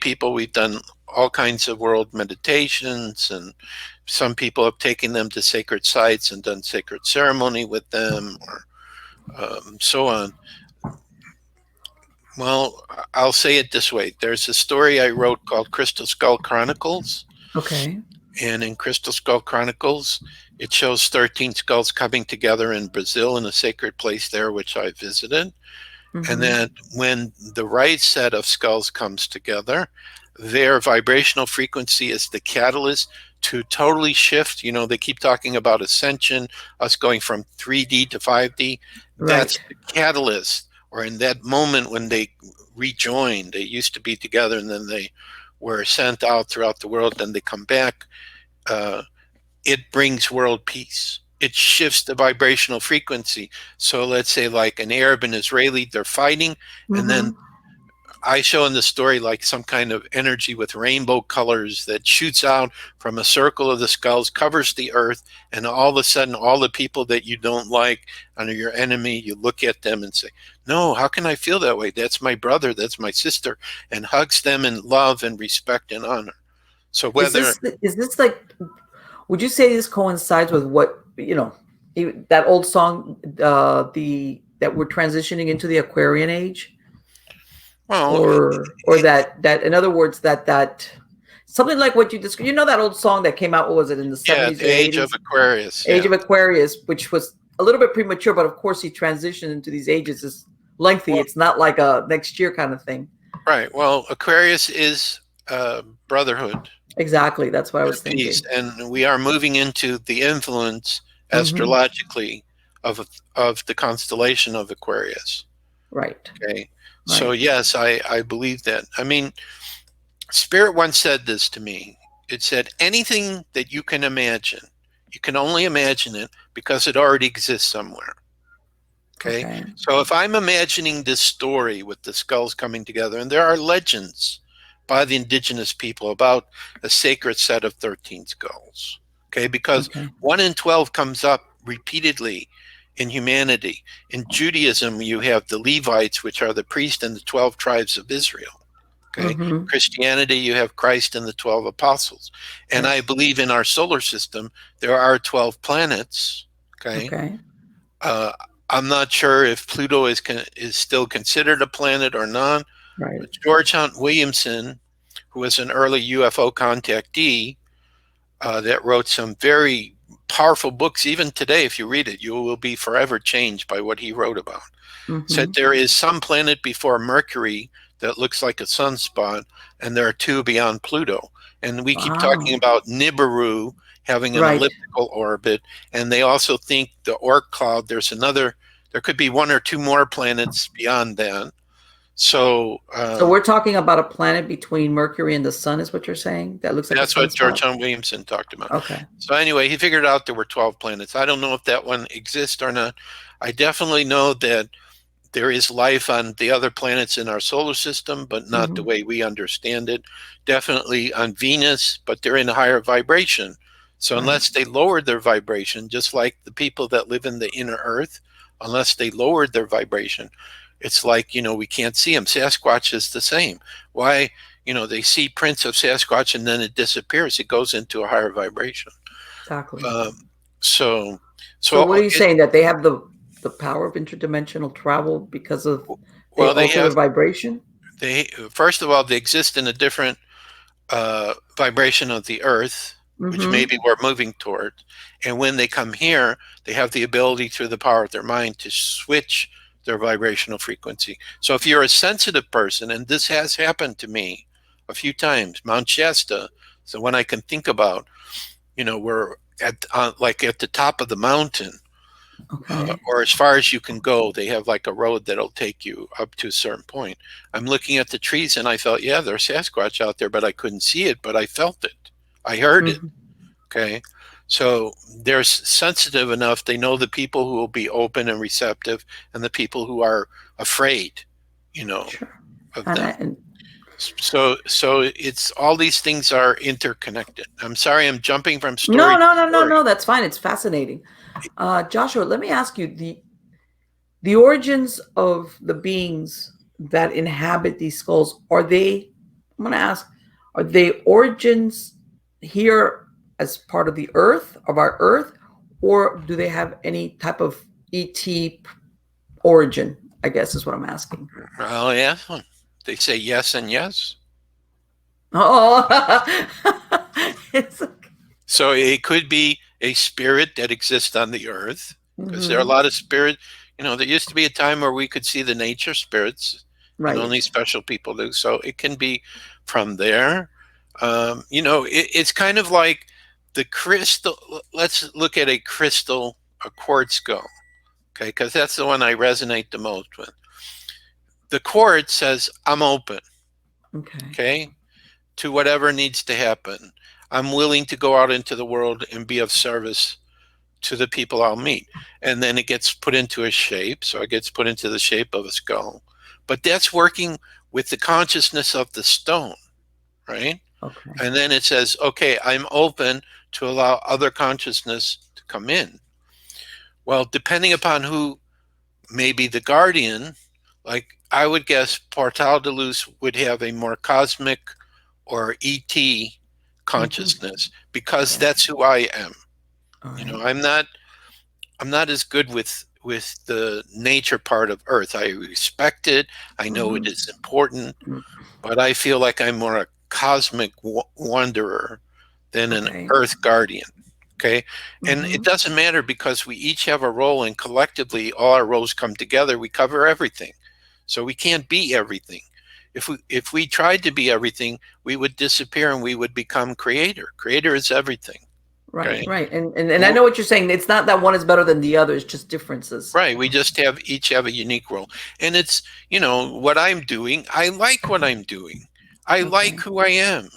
people, we've done all kinds of world meditations, and some people have taken them to sacred sites and done sacred ceremony with them, or so on. Well, I'll say it this way. There's a story I wrote called Crystal Skull Chronicles. Okay. And in Crystal Skull Chronicles, it shows 13 skulls coming together in Brazil in a sacred place there, which I visited. And hmm then when the right set of skulls comes together, their vibrational frequency is the catalyst to totally shift. They keep talking about ascension, us going from 3D to 5D. That's Right. the catalyst. Or in that moment when they rejoin, they used to be together and then they were sent out throughout the world, then they come back. Uh, it brings world peace. It shifts the vibrational frequency. So let's say like an Arab and Israeli, they're fighting, and then hmm I show in the story like some kind of energy with rainbow colors that shoots out from a circle of the skulls, covers the earth, and all of a sudden all the people that you don't like and are your enemy, you look at them and say, "No, how can I feel that way? That's my brother, that's my sister," and hugs them in love and respect and honor. So whether Is this like? Would you say this coincides with what that old song, the that we're transitioning into the Aquarian age, well, or that in other words that something like what you described? That old song that came out. What was it, in the yeah, '70s the or age of '80s? Aquarius, Age yeah. of Aquarius, which was a little bit premature, but of course he transitioned into these ages. lengthy. Well, It's not like a next year kind of thing. right. Well, Aquarius is brotherhood Exactly. That's what I and was peace, thinking. and we are moving into the influence Hmm. astrologically of the constellation of Aquarius. Right. Okay, so Right. yes, I believe that. I mean, Spirit once said this to me. It said, anything that you can imagine, you can only imagine it because it already exists somewhere. Okay. Okay. So if I'm imagining this story with the skulls coming together, and there are legends by the indigenous people about a sacred set of 13 skulls. Okay. Because Okay. 1 in 12 comes up repeatedly in humanity. In Judaism, you have the Levites, which are the priests in the 12 tribes of Israel. Okay. Hmm. Christianity, you have Christ and the 12 apostles. And I Yes. believe in our solar system, there are 12 planets. Okay. Okay. Uh, I'm not sure if Pluto is still considered a planet or not, Right. but George Hunt Williamson, who was an early UFO contactee that wrote some very powerful books, even today, if you read it, you will be forever changed by what he wrote about. Said Hmm. there is some planet before Mercury that looks like a sunspot, and there are two beyond Pluto. And we keep talking Wow. about Nibiru having an Right. elliptical orbit, and they also think the Oort cloud, there could be one or two more planets beyond that. So So we're talking about a planet between Mercury and the sun, is what you're saying? That looks like a that's what George sunspot? Hunt Williamson talked about. Okay. So anyway, he figured out there were 12 planets. I don't know if that one exists or not. I definitely know that there is life on the other planets in our solar system, but not the Hmm. way we understand it. Definitely on Venus, but they're in a higher vibration. So Right. unless they lowered their vibration, just like the people that live in the inner earth, unless they lowered their vibration, it's like, we can't see them. Sasquatch is the same. Why? They see prints of Sasquatch and then it disappears. It goes into a higher vibration. Exactly. Um, so, So what so are you saying? That they have the power of interdimensional travel because of they well, alter their vibration? they first of all, they exist in a different vibration of the earth, which Hmm. maybe we're moving toward. And when they come here, they have the ability through the power of their mind to switch their vibrational frequency. So if you're a sensitive person, and this has happened to me a few times, Mount Shasta, so when I can think about, we're like at the top of the mountain, Okay. or as far as you can go. They have like a road that'll take you up to a certain point. I'm looking at the trees and I felt, yeah, there's Sasquatch out there, but I couldn't see it, but I felt it. I heard it. Hmm. Okay. So they're sensitive enough. They know the people who will be open and receptive and the people who are afraid, you know, Sure. of And, them. and So it's all these things are interconnected. I'm sorry, I'm jumping from no, story to no, no, no, story. no. That's fine. It's fascinating. Joshua, let me ask you the origins of the beings that inhabit these skulls. Are they? I'm going to ask. Are they origins here as part of the Earth of our Earth, or do they have any type of ET origin? I guess is what I'm asking. Oh yeah, they say yes and yes. Oh, it's So it could be a spirit that exists on the earth, because there are a mm-hmm. lot of spirit. There used to be a time where we could see the nature spirits, and only Right. special people do. So it can be from there. It's kind of like the crystal. Let's look at a crystal, a quartz skull, okay? Because that's the one I resonate the most with. The quartz says, "I'm open," Okay. okay, to whatever needs to happen. I'm willing to go out into the world and be of service to the people I'll meet. And then it gets put into a shape. So it gets put into the shape of a skull. But that's working with the consciousness of the stone, right? Okay. And then it says, okay, I'm open to allow other consciousness to come in. Well, depending upon who may be the guardian, like I would guess Portal de Luz would have a more cosmic or ET Mm-hmm. consciousness, because Okay. that's who I am. All You know, right. I'm not as good with the nature part of Earth. I respect it. I know it Mm-hmm. is important, but I feel like I'm more a cosmic wanderer than an Okay. Earth guardian. Okay, and it Mm-hmm. doesn't matter because we each have a role, and collectively, all our roles come together. We cover everything. So we can't be everything. If we tried to be everything, we would disappear and we would become creator. Creator is everything. Right, Okay. right. And I know what you're saying. It's not that one is better than the other, it's just differences. Right. We just each have a unique role. And it's, what I'm doing, I like what I'm doing. I like Okay. who I am.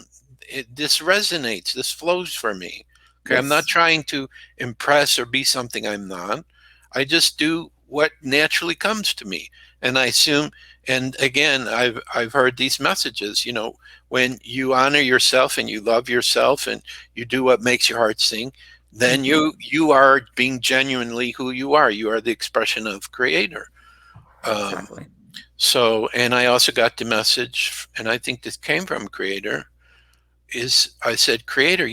This resonates. This flows for me. Okay. I'm not Yes. trying to impress or be something I'm not. I just do what naturally comes to me. And I assume, and again, I've heard these messages, when you honor yourself and you love yourself and you do what makes your heart sing, then Mhm. you are being genuinely who you are. You are the expression of creator. Um, Exactly. so, and I also got the message, and I think this came from creator, is I said, creator,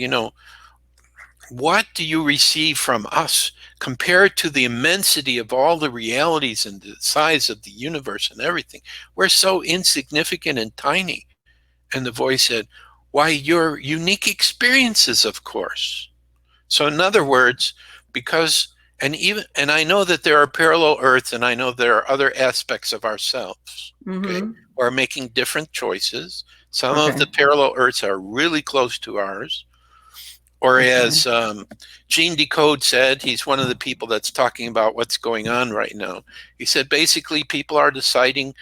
what do you receive from us compared to the immensity of all the realities and the size of the universe and everything? We're so insignificant and tiny. And the voice said, why, your unique experiences, of course. So in other words, because and I know that there are parallel earths and I know there are other aspects of ourselves, okay, Mhm. who are making different choices. Some of the Okay. parallel earths are really close to ours. Or Okay. as Gene Decode said, he's one of the people that's talking about what's going on right now. He said basically people are deciding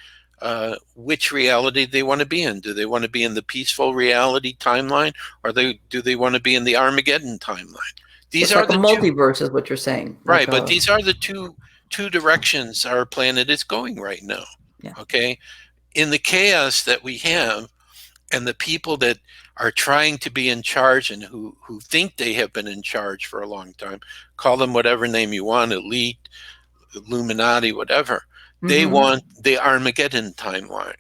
which reality they want to be in. Do they want to be in the peaceful reality timeline, or do they want to be in the Armageddon timeline? So These it's are like a the two, multiverse is what you're saying. Like right? But a these are the two directions our planet is going right now. yeah. Okay, in the chaos that we have, and the people that are trying to be in charge and who think they have been in charge for a long time, call them whatever name you want, elite, Illuminati, whatever, they Mhm. want the Armageddon timeline.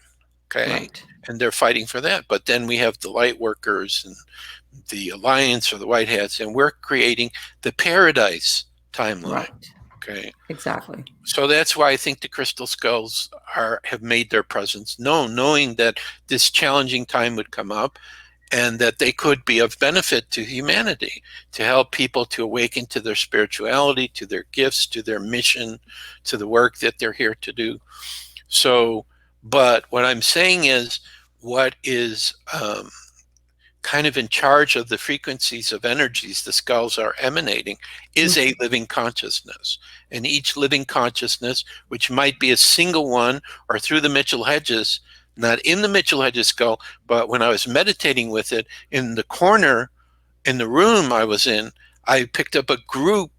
Okay. Right. And they're fighting for that. But then we have the light workers and the alliance or the white hats, and we're creating the paradise timeline. Right. Okay. Exactly. So that's why I think the crystal skulls have made their presence known, knowing that this challenging time would come up and that they could be of benefit to humanity, to help people to awaken to their spirituality, to their gifts, to their mission, to the work that they're here to do. So, but what I'm saying is, what is kind of in charge of the frequencies of energies the skulls are emanating is Mm. a living consciousness. And each living consciousness, which might be a single one or through the Mitchell Hedges, not in the Mitchell Hedges skull, but when I was meditating with it in the corner in the room I was in, I picked up a group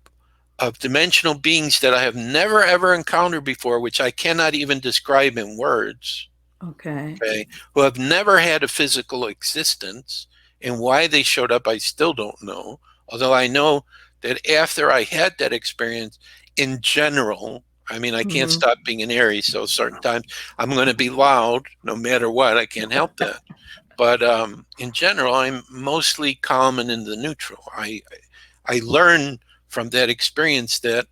of dimensional beings that I have never ever encountered before, which I cannot even describe in words, Okay. okay, who have never had a physical existence. And why they showed up, I still don't know. Although I know that after I had that experience, in general, I mean, I can't Mhm. stop being an Aries, so certain times I'm going to be loud no matter what. I can't help that. But in general, I'm mostly calm and in the neutral. I learn from that experience that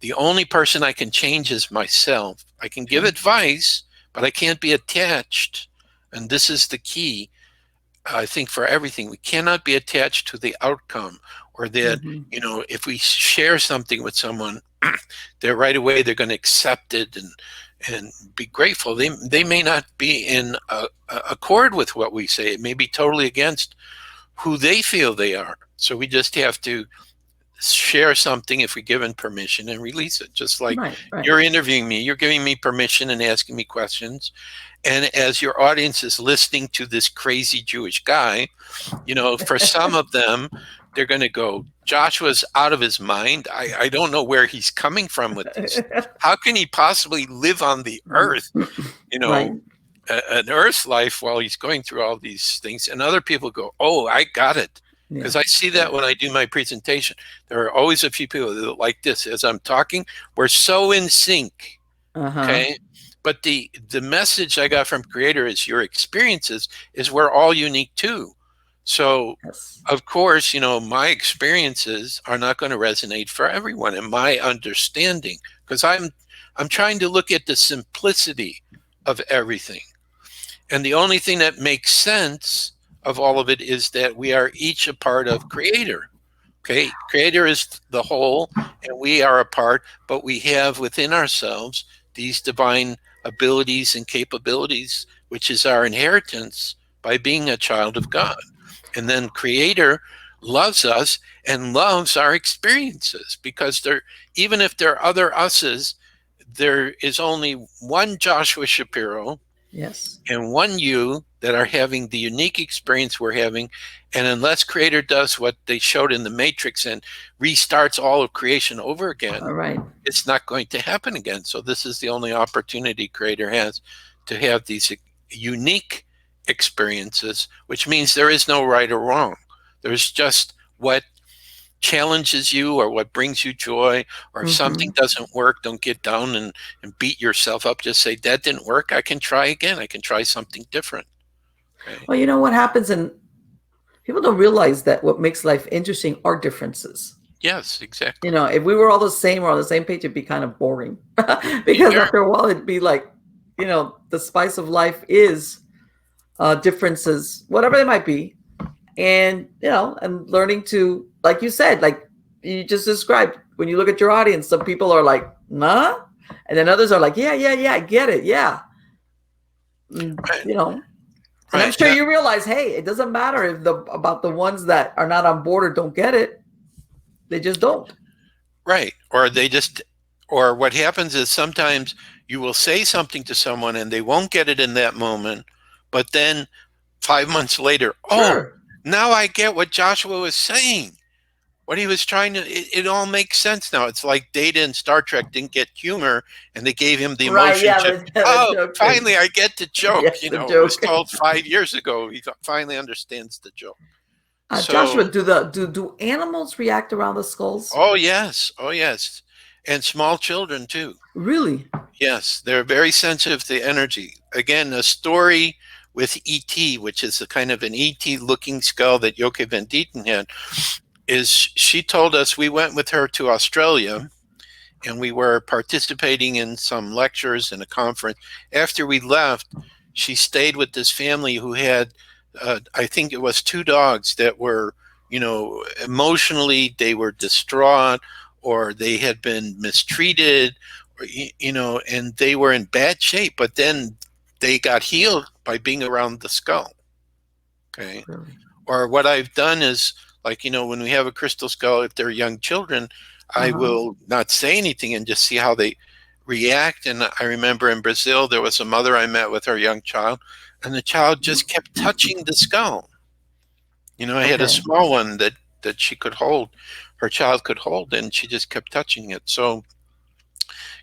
the only person I can change is myself. I can give Sure. advice, but I can't be attached. And this is the key, I think, for everything. We cannot be attached to the outcome, or that, Mhm. if we share something with someone, they're right away, they're going to accept it and be grateful. They may not be in accord with what we say. It may be totally against who they feel they are. So we just have to share something if we're given permission and release it. Just like Right, right. you're interviewing me, you're giving me permission and asking me questions. And as your audience is listening to this crazy Jewish guy, for some of them, they're going to go, Joshua's out of his mind. I don't know where he's coming from with these things. How can he possibly live on the earth, you Right. know, an earth life while he's going through all these things? And other people go, oh, I got it. Yeah. Because I see Yeah. that when I do my presentation. There are always a few people that are like this. As I'm talking, we're so in sync. Uh-huh. Okay. But the message I got from Creator is your experiences is we're all unique too. So Yes. of course, my experiences are not going to resonate for everyone in my understanding, because I'm trying to look at the simplicity of everything. And the only thing that makes sense of all of it is that we are each a part of Creator. Okay, Creator is the whole, and we are a part, but we have within ourselves these divine abilities and capabilities, which is our inheritance by being a child of God. And then Creator loves us and loves our experiences, because there, even if there are other us's, there is only one Joshua Shapiro Yes. and one you that are having the unique experience we're having. And unless Creator does what they showed in the Matrix and restarts all of creation over again, All right. it's not going to happen again. So this is the only opportunity Creator has to have these unique experiences, which means there is no right or wrong. There's just what challenges you or what brings you joy. Or if something doesn't work, don't get down and beat yourself up. Just say, that didn't work. I can try again. I can try something different. Okay. Well, you know what happens, and people don't realize that what makes life interesting are differences. Yes, exactly. You know, if we were all the same or on the same page, it'd be kind of boring. Because Yeah, after a while, it'd be like, you know, the spice of life is differences, whatever they might be. And, you know, and learning to, like you said, like you just described, when you look at your audience, some people are like, nah. And then others are like, yeah, yeah, yeah, I get it. Yeah. right, You know, and I'm right. sure you realize, hey, it doesn't matter if about the ones that are not on board or don't get it. They just don't. Right. Or they just, or what happens is sometimes you will say something to someone and they won't get it in that moment, but then 5 months later, oh, Sure. now I get what Joshua was saying. What he was trying to, it all makes sense now. It's like Data in Star Trek didn't get humor and they gave him the Right. emotion Yeah. chip. The Oh, joke thing. finally I get the joke. Yes, You the know, it was joke. told 5 years ago. He finally understands the joke. Joshua, So, do animals react around the skulls? oh yes, oh yes. And small children too. Really? Yes, they're very sensitive to energy. Again, a story with ET, which is a kind of an ET looking skull that Yoke Van Dieten had, is she told us, we went with her to Australia and we were participating in some lectures and a conference. After we left, she stayed with this family who had, I think it was two dogs that were, you know, emotionally they were distraught or they had been mistreated, or, you know, and they were in bad shape. But then they got healed by being around the skull. Okay. Really? Or what I've done is, like, you know, when we have a crystal skull, if they're young children, I Uh-huh. will not say anything and just see how they react. And I remember in Brazil, there was a mother I met with her young child, and the child just kept touching the skull. You know, I had a Okay. small one that she could hold, her child could hold, and she just kept touching it. So,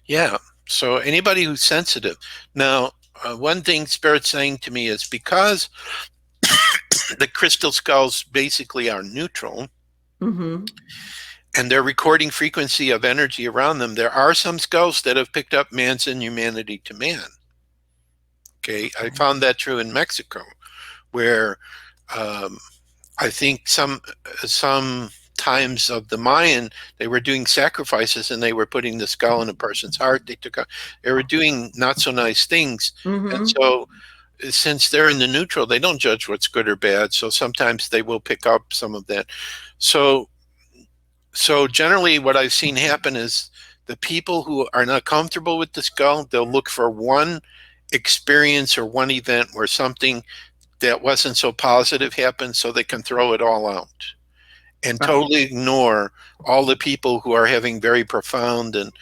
yeah. So anybody who's sensitive. Now, one thing Spirit's saying to me is, because the crystal skulls basically are neutral, Mm-hmm. and their recording frequency of energy around them, there are some skulls that have picked up man's inhumanity to man. Okay, I Okay. found that true in Mexico, where um, I think some times of the Mayan, they were doing sacrifices and they were putting the skull in a person's heart. They were doing not so nice things, and Mm-hmm. so since they're in the neutral, they don't judge what's good or bad. So sometimes they will pick up some of that. So so generally what I've seen happen is the people who are not comfortable with the skull, they'll look for one experience or one event where something that wasn't so positive happened so they can throw it all out and Right. totally ignore all the people who are having very profound and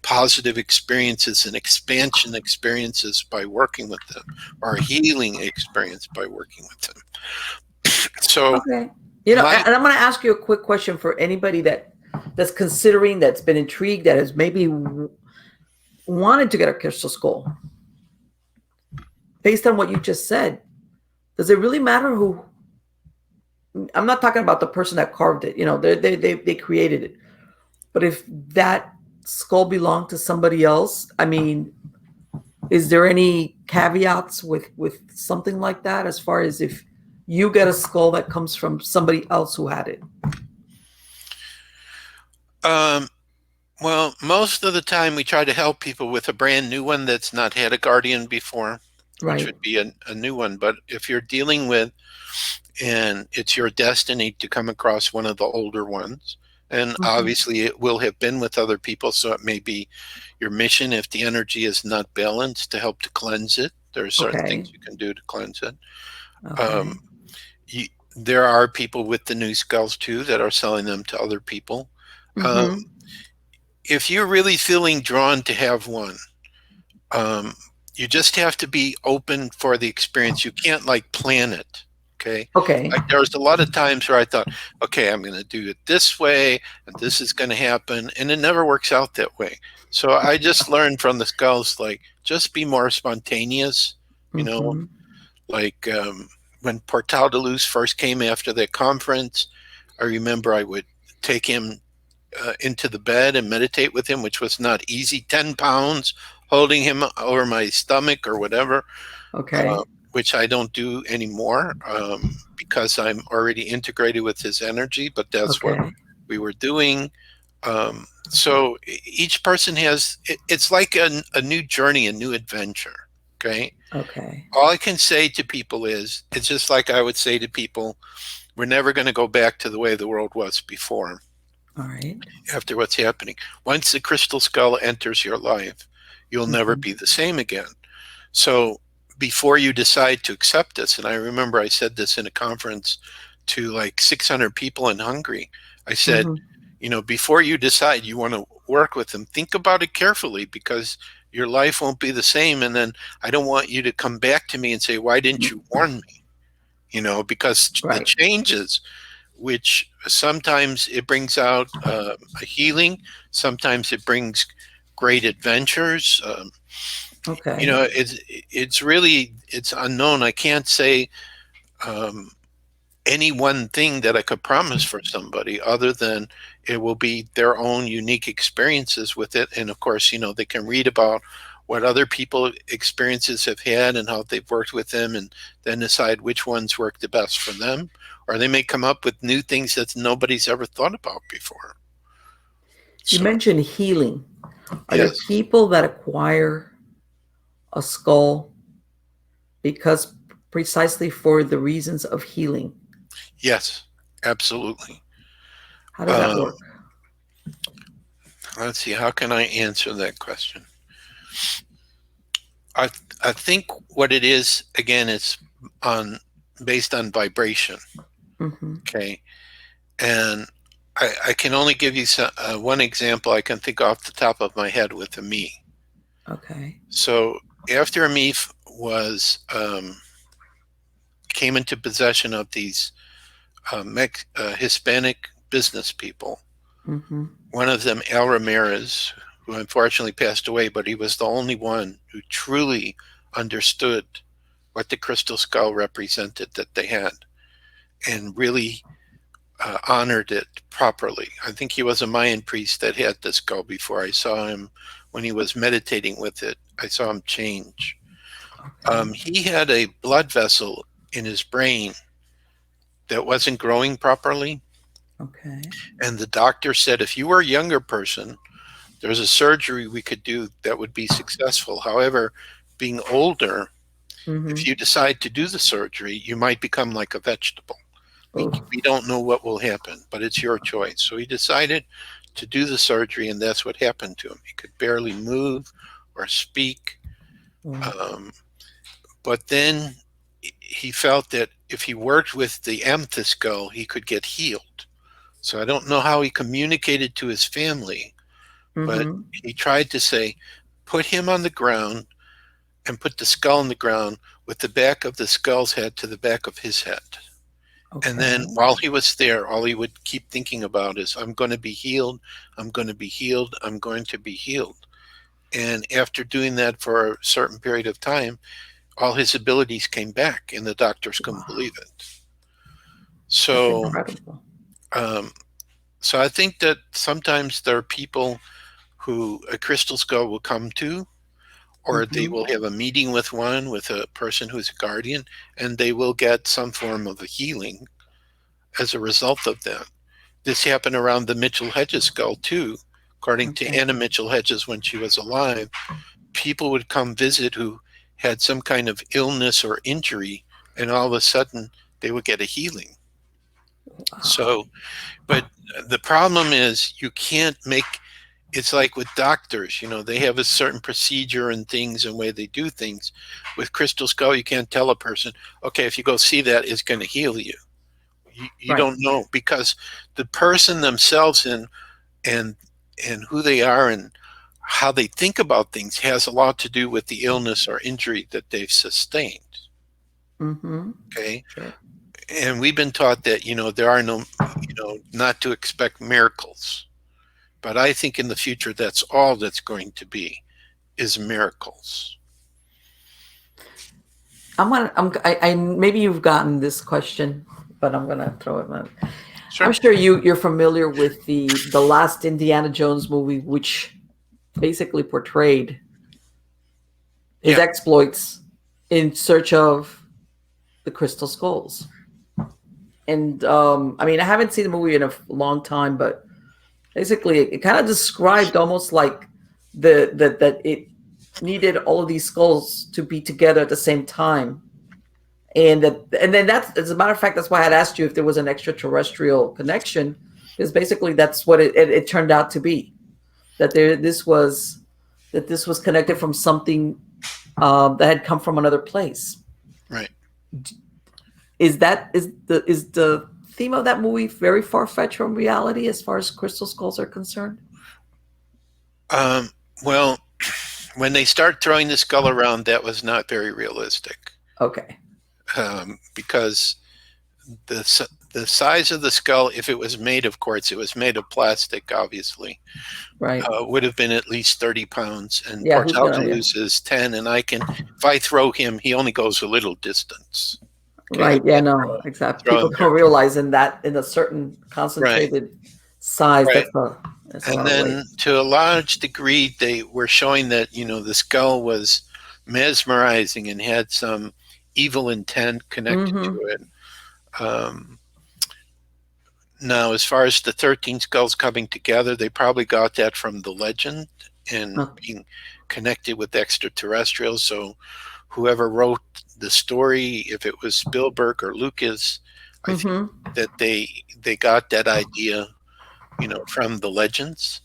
positive experiences and expansion experiences by working with them, or healing experience by working with them. So Okay. You know, my and I'm going to ask you a quick question for anybody that's considering, that's been intrigued, that has maybe wanted to get a crystal skull. Based on what you just said, does it really matter who? I'm not talking about the person that carved it. You know, they created it. But if that skull belonged to somebody else, I mean, is there any caveats with something like that, as far as if you get a skull that comes from somebody else who had it? um Well, most of the time we try to help people with a brand new one that's not had a guardian before, which Right. would be a new one. But if you're dealing with, and it's your destiny to come across one of the older ones, And obviously it will have been with other people, so it may be your mission, if the energy is not balanced, to help to cleanse it. There are certain Okay. things you can do to cleanse it. Um, Okay. you, there are people with the new skulls too that are selling them to other people. Um, Mm-hmm. if you're really feeling drawn to have one, um, you just have to be open for the experience. You can't like plan it. Okay. Okay. Like there was a lot of times where I thought, okay, I'm going to do it this way and this is going to happen. And it never works out that way. So I just learned from the skulls, like, just be more spontaneous, you know, Mm-hmm. like when Portal de Luz first came after that conference, I remember I would take him into the bed and meditate with him, which was not easy. 10 pounds holding him over my stomach or whatever, uh, Okay. which I don't do anymore because I'm already integrated with his energy, but that's what Okay. we were doing. So each person has, it's like a new journey, a new adventure. Okay. Okay. All I can say to people is, it's just like I would say to people, we're never going to go back to the way the world was before All right. after what's happening. Once the crystal skull enters your life, you'll never Mm-hmm. be the same again. So before you decide to accept this, and I remember I said this in a conference to like 600 people in Hungary, I said, Mm-hmm. before you decide you want to work with them, think about it carefully, because your life won't be the same. And then I don't want you to come back to me and say, why didn't you warn me? Because the Right. changes, which sometimes it brings out a healing, sometimes it brings great adventures. Okay. It's really, it's unknown. I can't say um, any one thing that I could promise for somebody, other than it will be their own unique experiences with it. And of course, they can read about what other people experiences have had and how they've worked with them, and then decide which ones work the best for them. Or they may come up with new things that nobody's ever thought about before. You So, mentioned healing. Are there yes, people that acquire a skull because precisely for the reasons of healing? yes, absolutely. How does that Um, work? let's see, how can I answer that question? I I think what it is, again, it's on based on vibration. Mm-hmm. Okay, and I can only give you one example I can think off the top of my head with a me. Okay. So after Amif was came into possession of these Hispanic business people, Mm-hmm. one of them, Al Ramirez, who unfortunately passed away, but he was the only one who truly understood what the crystal skull represented that they had, and really honored it properly. I think he was a Mayan priest that had this skull before. I saw him when he was meditating with it. I saw him change. Okay. He had a blood vessel in his brain that wasn't growing properly. Okay. And the doctor said, if you were a younger person, there's a surgery we could do that would be successful. However, being older, if Mm-hmm. you decide to do the surgery, you might become like a vegetable. We, Oh. we don't know what will happen, but it's your choice. So he decided to do the surgery, and that's what happened to him. He could barely move or speak. Oh. Um, but then he felt that if he worked with the amethyst skull, he could get healed. So I don't know how he communicated to his family, but Mm-hmm. he tried to say, put him on the ground and put the skull on the ground with the back of the skull's head to the back of his head. And then Okay. while he was there, all he would keep thinking about is, I'm going to be healed. I'm going to be healed. I'm going to be healed. And after doing that for a certain period of time, all his abilities came back, and the doctors couldn't Wow. believe it. That's So, incredible. um, so I think that sometimes there are people who a crystal skull will come to, or they Mm-hmm. will have a meeting with with a person who's a guardian, and they will get some form of a healing as a result of that. This happened around the Mitchell Hedges skull too. According to Okay. Anna Mitchell Hedges, when she was alive, people would come visit who had some kind of illness or injury, and all of a sudden they would get a healing. Wow. So, but the problem is you can't make, it's like with doctors, they have a certain procedure and things and way they do things. With crystal skull, you can't tell a person, okay, if you go see that, it's going to heal you. You Right. don't know, because the person themselves and and who they are and how they think about things has a lot to do with the illness or injury that they've sustained. Mm-hmm. Okay. Sure. And we've been taught that, there are no, not to expect miracles. But I think in the future, that's all that's going to be is miracles. I maybe you've gotten this question, but I'm gonna throw it. I'm Sure. sure you're familiar with the last Indiana Jones movie, which basically portrayed his Yeah. exploits in search of the crystal skulls. And I mean, I haven't seen the movie in a long time, but basically, it kind of described almost like that it needed all of these skulls to be together at the same time, and then that's, as a matter of fact, that's why I had asked you if there was an extraterrestrial connection, because basically that's what it turned out to be, that this was connected from something that had come from another place. Right. Is the theme of that movie very far fetched from reality as far as crystal skulls are concerned? Um, well, when they start throwing the skull around, that was not very realistic, Okay. because the size of the skull, if it was made of quartz, it was made of plastic, obviously, Right. would have been at least 30 pounds. And Yeah. Who's gonna? Yeah. Portaltamus is 10, and if I throw him, he only goes a little distance. Okay, I Right. Yeah. can't No. Exactly. throw People him very don't realize in a certain right, concentrated size, right. that's a And lot of weight. then to a large degree, they were showing that, the skull was mesmerizing and had some evil intent connected to Mm-hmm. it. Um, Now, as far as the 13 skulls coming together, they probably got that from the legend and Oh, being connected with extraterrestrials. So, whoever wrote the story, if it was Spielberg or Lucas, I think mm-hmm. that they got that idea, from the legends.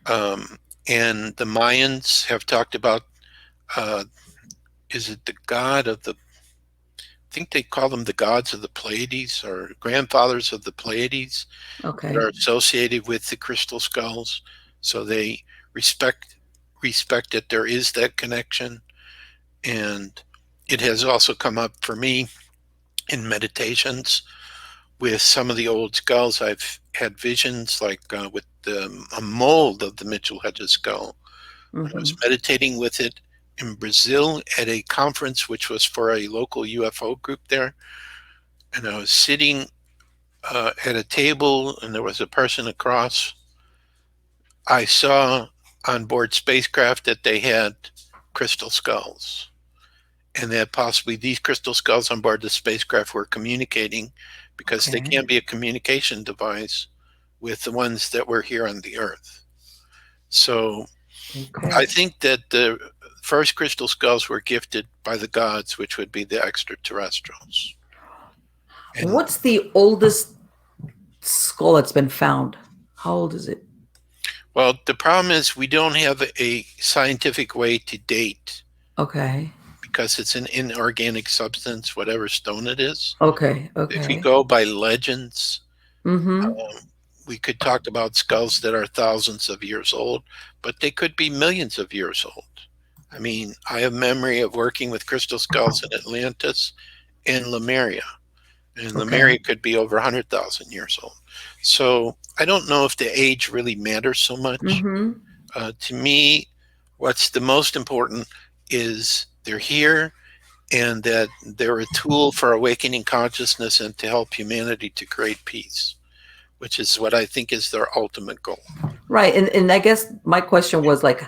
Um, and the Mayans have talked about, uh, is it the god of the, I think they call them the gods of the Pleiades or grandfathers of the Pleiades, that Okay. are associated with the crystal skulls. So they respect respect that there is that connection. And it has also come up for me in meditations with some of the old skulls. I've had visions like with a mold of the Mitchell Hedges skull. When I was Mm-hmm. meditating with it in Brazil at a conference, which was for a local UFO group there, and I was sitting at a table, and there was a person across. I saw on board spacecraft that they had crystal skulls, and that possibly these crystal skulls on board the spacecraft were communicating, because they Okay. can be a communication device with the ones that were here on the Earth. So I Okay. think that the first crystal skulls were gifted by the gods, which would be the extraterrestrials. And What's the oldest skull that's been found? How old is it? well, the problem is we don't have a scientific way to date, Okay. because it's an inorganic substance, whatever stone it is. Okay. If we Okay. go by legends, Mm-hmm. we could talk about skulls that are thousands of years old, but they could be millions of years old. I mean, I have memory of working with crystal skulls in Atlantis and Lemuria, and Okay. Lemuria could be over 100,000 years old. So I don't know if the age really matters so much. Mm-hmm. To me, what's the most important is they're here, and that they're a tool for awakening consciousness and to help humanity to create peace, which is what I think is their ultimate goal. Right. And I guess my question was like,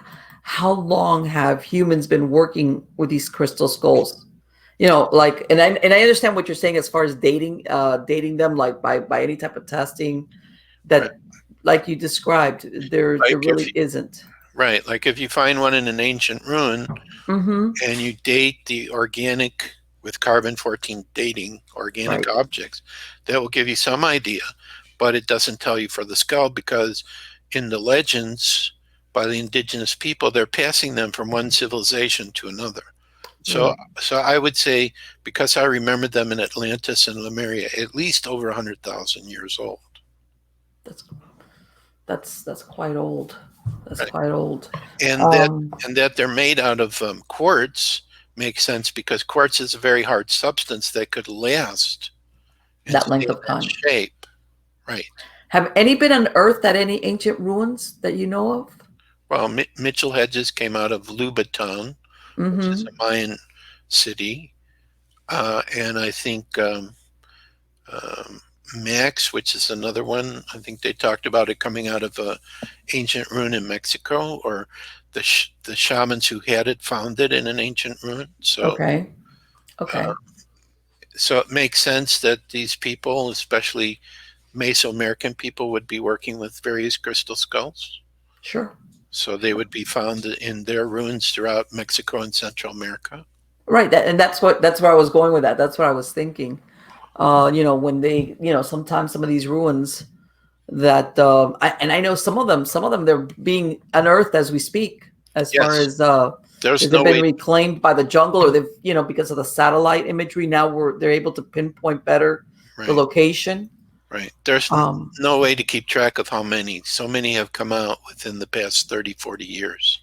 how long have humans been working with these crystal skulls? Like, and I understand what you're saying as far as dating them, like by any type of testing, Right. that, like you described, there Like if really isn't. like if you find one in an ancient ruin Mm-hmm. and you date the organic with carbon-14 dating organic Right. objects. That will give you some idea, but it doesn't tell you for the skull, because in the legends by the indigenous people, they're passing them from one civilization to another. So, Right. so I would say, because I remember them in Atlantis and Lemuria, at least over 100,000 years old. That's that's quite old. That's Right. quite old. And that Um, and that they're made out of quartz makes sense, because quartz is a very hard substance that could last and that stay length in of that time. shape. Right. Have any been unearthed at any ancient ruins that you know of? Well, Mitchell Hedges came out of Lubaton, which is Mm-hmm. a Mayan city, and I think um, Max, which is another one. I think they talked about it coming out of a ancient ruin in Mexico, or the shamans who had it found it in an ancient ruin. Okay. Uh, Okay. so it makes sense that these people, especially Mesoamerican people, would be working with various crystal skulls. Sure. So they would be found in their ruins throughout Mexico and Central America. Right. And that's where I was going with that. That's what I was thinking. When they, sometimes some of these ruins that, and I know some of them, they're being unearthed as we speak, as far Yes, as, there's because they've no been way. reclaimed by the jungle, or they've, because of the satellite imagery, now they're able to pinpoint better the Right, location. right. There's Um, no way to keep track of how many. So many have come out within the past 30, 40 years.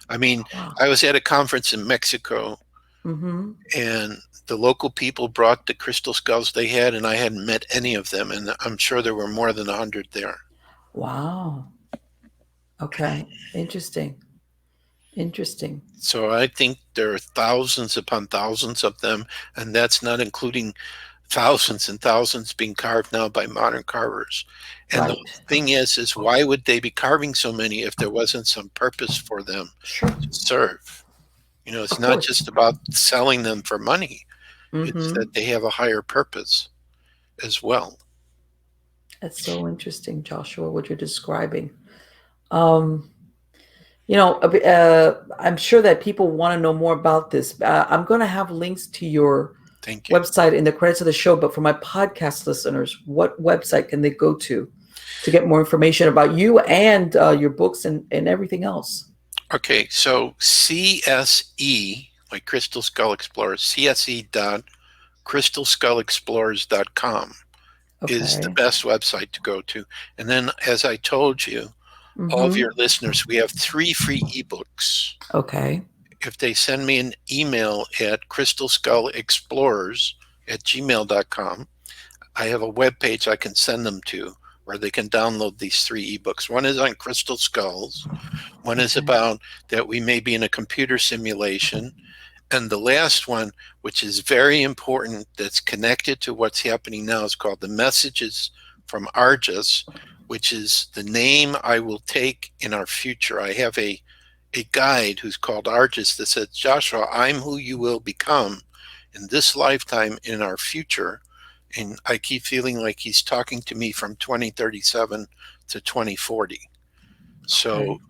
I mean, wow. I was at a conference in Mexico, Mm-hmm. and the local people brought the crystal skulls they had, and I hadn't met any of them, and I'm sure there were more than 100 there. Wow. Okay. Interesting. Interesting. So I think there are thousands upon thousands of them, and that's not including thousands and thousands being carved now by modern carvers. And the Right. thing is why would they be carving so many if there wasn't some purpose for them Sure. to serve? It's Of not course. just about selling them for money. It's Mm-hmm. that they have a higher purpose as well. That's so interesting, Joshua, what you're describing. Um, I'm sure that people want to know more about this. I'm going to have links to your Thank you. website in the credits of the show, but for my podcast listeners, what website can they go to get more information about you and your books and everything else? Okay, so CSE, like Crystal Skull Explorers, CSE.crystalskullexplorers.com is the Okay. best website to go to. And then, as I told you, all of Mm-hmm. your listeners, we have 3 free ebooks. Okay. If they send me an email at crystalskullexplorers@gmail.com, I have a web page I can send them to where they can download these 3 ebooks. One is on crystal skulls, one is Okay. about that we may be in a computer simulation, and the last one, which is very important, that's connected to what's happening now, is called The Messages from Argus, which is the name I will take in our future. I have a guide who's called Argus that says, Joshua, I'm who you will become in this lifetime in our future. And I keep feeling like he's talking to me from 2037 to 2040. Okay. So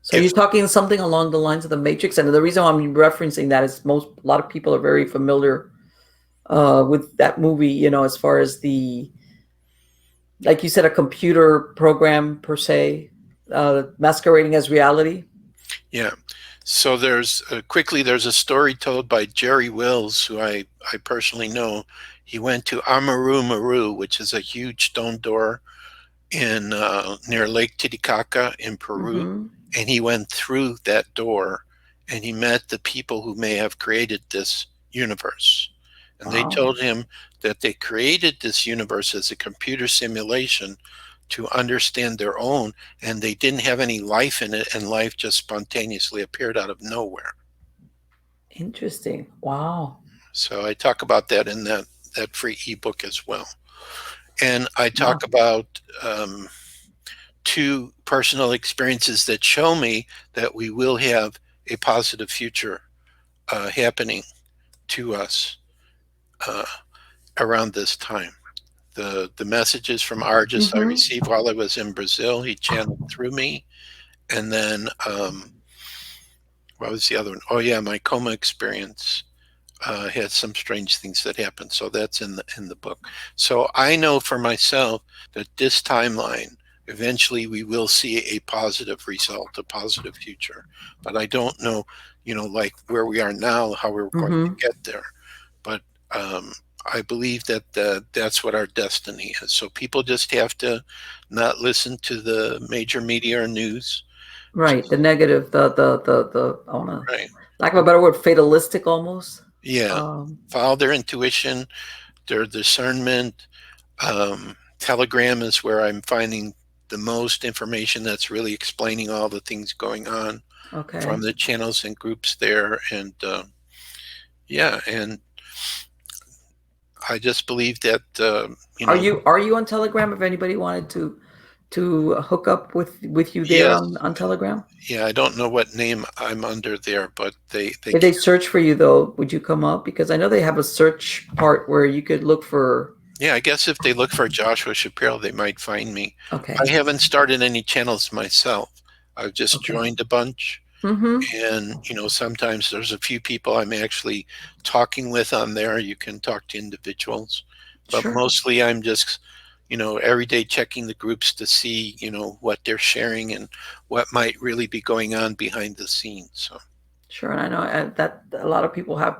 So you're if, talking something along the lines of the Matrix, and the reason why I'm referencing that is a lot of people are very familiar with that movie. As far as like you said, a computer program per se, masquerading as reality. yeah. So there's a story told by Jerry Wills, who I personally know. He went to Amaru Maru, which is a huge stone door in near Lake Titicaca in Peru, Mm-hmm. and he went through that door, and he met the people who may have created this universe. And they Wow. told him that they created this universe as a computer simulation to understand their own, and they didn't have any life in it, and life just spontaneously appeared out of nowhere. Interesting. Wow. So I talk about that in that free ebook as well. And I Wow. talk about 2 personal experiences that show me that we will have a positive future happening to us uh, around this time. The messages from Argus I Mm-hmm. received while I was in Brazil. He channeled through me, and then what was the other one? Oh yeah, my coma experience. had some strange things that happened. So that's in the book. So I know for myself that this timeline, eventually we will see a positive result, a positive future. But I don't know, like where we are now, how we're going to Mm-hmm. get there. But I believe that that's what our destiny is. So people just have to not listen to the major media or news. Right. The negative, the I want to, Right. lack of a better word, fatalistic almost. Yeah. Um, Follow their intuition, their discernment. Telegram is where I'm finding the most information that's really explaining all the things going on from okay. the channels and groups there. And yeah, and I just believe that, Are you on Telegram? If anybody wanted to hook up with you there yes, on Telegram, yeah, I don't know what name I'm under there, but they if they can. search for you though, would you come up? Because I know they have a search part where you could look for. Yeah, I guess if they look for Joshua Shapiro, they might find me. I Okay. haven't started any channels myself. I've just Okay. joined a bunch. Mm-hmm. And, sometimes there's a few people I'm actually talking with on there. You can talk to individuals, but Sure. mostly I'm just, every day checking the groups to see, what they're sharing and what might really be going on behind the scenes. So, Sure. And I know that a lot of people have.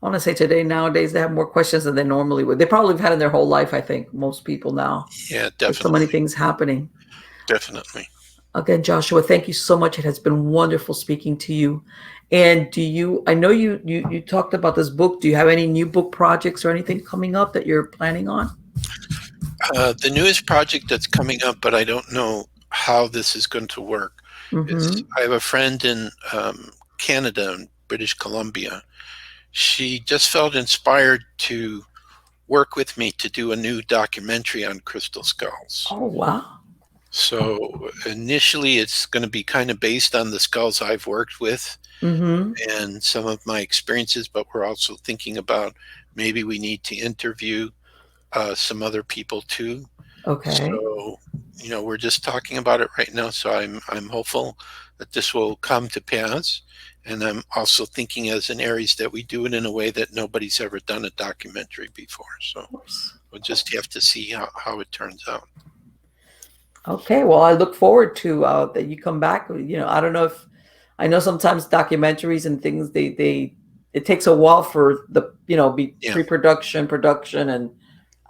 I want to say today nowadays they have more questions than they normally would. They probably have had in their whole life. I think most people now yeah, with so many definitely. things happening. Definitely. Again, Joshua, thank you so much. It has been wonderful speaking to you. And I know you talked about this book. Do you have any new book projects or anything coming up that you're planning on? The newest project that's coming up, but I don't know how this is going to work, is Mm-hmm. I have a friend in Canada, in British Columbia. She just felt inspired to work with me to do a new documentary on crystal skulls. Oh, wow. So initially, it's going to be kind of based on the skulls I've worked with Mm-hmm. and some of my experiences, but we're also thinking about maybe we need to interview some other people too. Okay. So, we're just talking about it right now. So I'm hopeful that this will come to pass. And I'm also thinking as an Aries that we do it in a way that nobody's ever done a documentary before. So Of course. we'll Of just course. have to see how it turns out. Okay. Well, I look forward to that you come back. I don't know if I know sometimes documentaries and things they it takes a while for the be Yeah. pre-production, production, and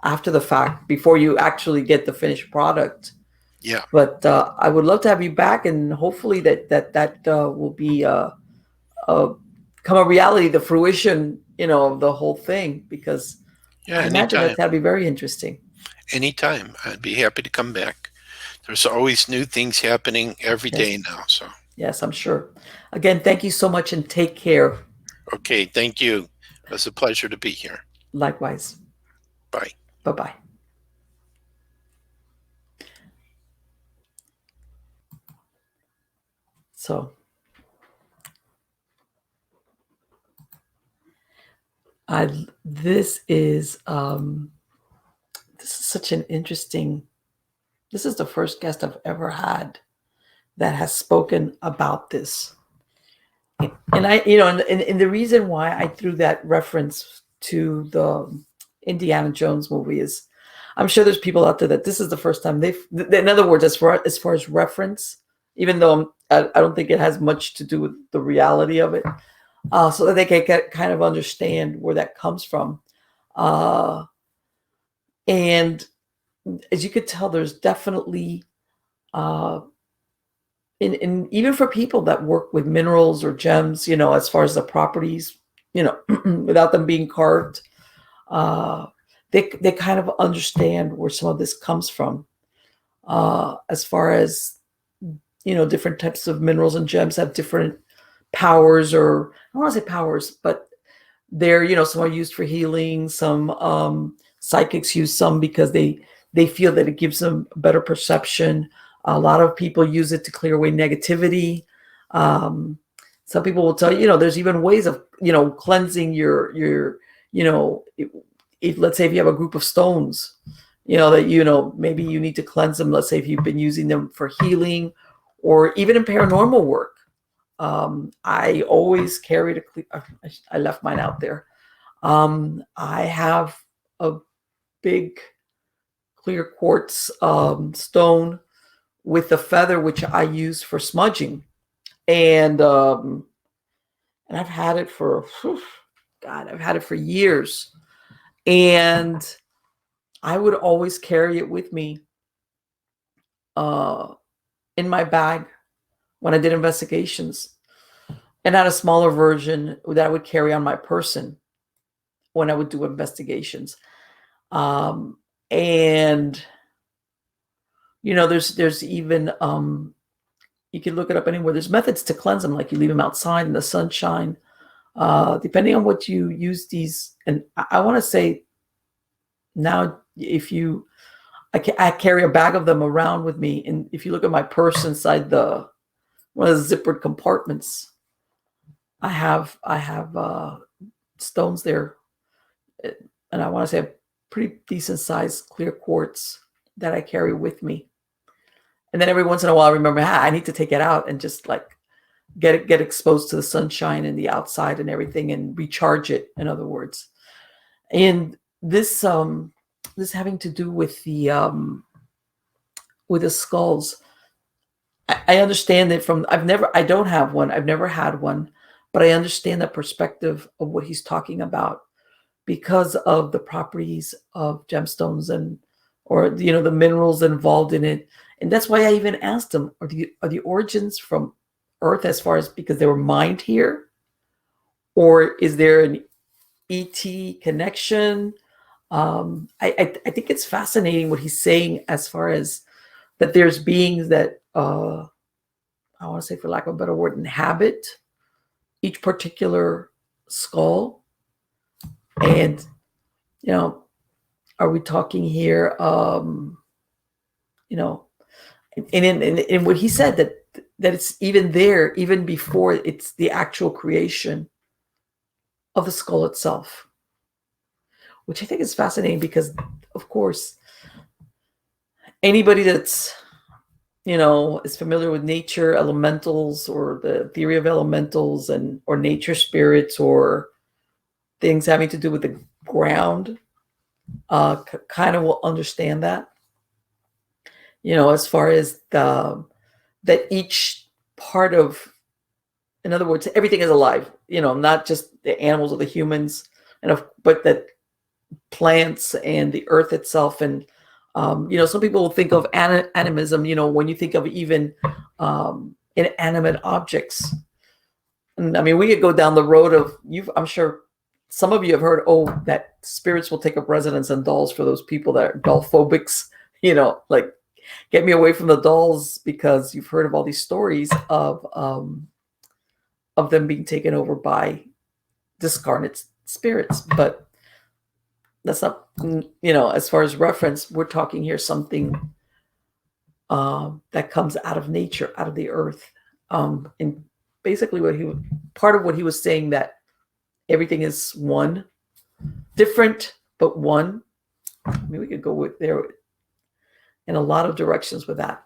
after the fact before you actually get the finished product. Yeah. But I would love to have you back, and hopefully that will be uh, come a reality, the fruition, of the whole thing. Because Yeah. I imagine Anytime. that'd be very interesting. Anytime. I'd be happy to come back. There's always new things happening every day Yes, now. So, yes, I'm sure. Again, thank you so much, and take care. okay. Thank you. It was a pleasure to be here. Likewise. Bye. Bye bye. So, I this is such an interesting. This is the first guest I've ever had that has spoken about this. And and the reason why I threw that reference to the Indiana Jones movie is I'm sure there's people out there that this is the first time in other words, as far as reference, even though I don't think it has much to do with the reality of it, so that they can kind of understand where that comes from. Uh, and as you could tell, there's definitely uh, in even for people that work with minerals or gems, as far as the properties, without them being carved, uh, they kind of understand where some of this comes from. As far as different types of minerals and gems have different powers, or I don't want to say powers, but they're some are used for healing. Some psychics use some because they feel that it gives them better perception. A lot of people use it to clear away negativity. um, some people will tell there's even ways of cleansing your if let's say if you have a group of stones that maybe you need to cleanse them. Let's say if you've been using them for healing or even in paranormal work. I always carried I left mine out there. I have a big clear quartz stone with a feather, which I use for smudging, and I've had it for God, I've had it for years, and I would always carry it with me uh, in my bag when I did investigations, and had a smaller version that I would carry on my person when I would do investigations. And there's even you can look it up anywhere. There's methods to cleanse them, like you leave them outside in the sunshine, depending on what you use these. And I want to say now, if you, I carry a bag of them around with me, and if you look at my purse inside one of the zippered compartments, I have stones there, and I want to say a pretty decent sized clear quartz that I carry with me. And then every once in a while, I remember, I need to take it out and just like get exposed to the sunshine and the outside and everything, and recharge it. In other words, and this having to do with the skulls. I understand that I don't have one. I've never had one, but I understand the perspective of what he's talking about because of the properties of gemstones or the minerals involved in it. And that's why I even asked him, are the origins from Earth, as far as because they were mined here, or is there an ET connection? I think it's fascinating what he's saying, as far as that there's beings that I want to say, for lack of a better word, inhabit each particular skull. And are we talking here? And what he said, that it's even there, even before it's the actual creation of the skull itself, which I think is fascinating because, of course, anybody that's is familiar with nature, elementals, or the theory of elementals, or nature spirits, or things having to do with the ground, kind of will understand that. As far as that each part of, in other words, everything is alive. Not just the animals or the humans, but that plants and the earth itself. And some people will think of animism. When you think of even inanimate objects. And I mean, we could go down the road of I'm sure some of you have heard, that spirits will take up residence in dolls for those people that are doll phobics. Like, get me away from the dolls, because you've heard of all these stories of them being taken over by discarnate spirits. But that's not, as far as reference, we're talking here something that comes out of nature, out of the earth. And basically part of what he was saying, that everything is one, different, but one. I mean, we could go with there in a lot of directions with that.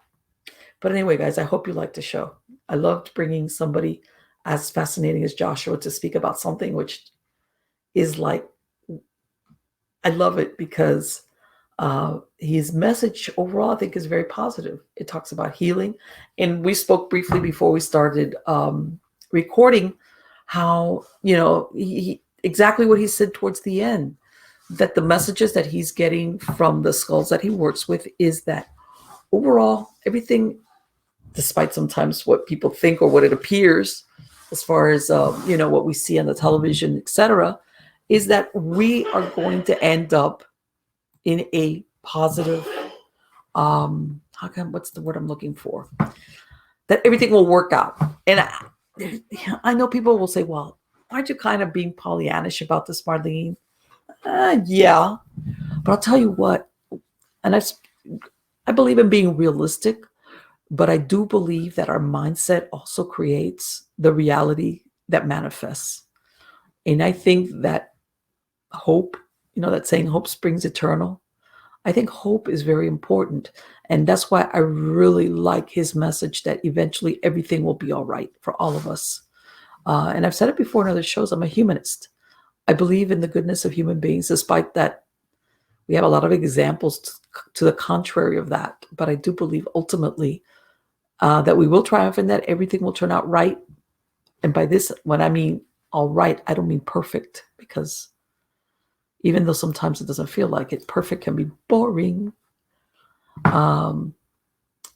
But anyway, guys, I hope you liked the show. I loved bringing somebody as fascinating as Joshua to speak about something which is like, I love it because his message overall, I think, is very positive. It talks about healing. And we spoke briefly before we started recording how, he exactly what he said towards the end, that the messages that he's getting from the skulls that he works with is that overall, everything, despite sometimes what people think or what it appears, as far as, what we see on the television, etc., is that we are going to end up in a positive, what's the word I'm looking for? That everything will work out. And I know people will say, well, aren't you kind of being Pollyannish about this, Marlene? Yeah. But I'll tell you what, and I believe in being realistic, but I do believe that our mindset also creates the reality that manifests. And I think that hope, that saying, hope springs eternal. I think hope is very important. And that's why I really like his message that eventually everything will be all right for all of us. And I've said it before in other shows, I'm a humanist. I believe in the goodness of human beings, despite that we have a lot of examples to the contrary of that. But I do believe ultimately that we will triumph and that everything will turn out right. And by this, when I mean all right, I don't mean perfect, because even though sometimes it doesn't feel like it, perfect can be boring. And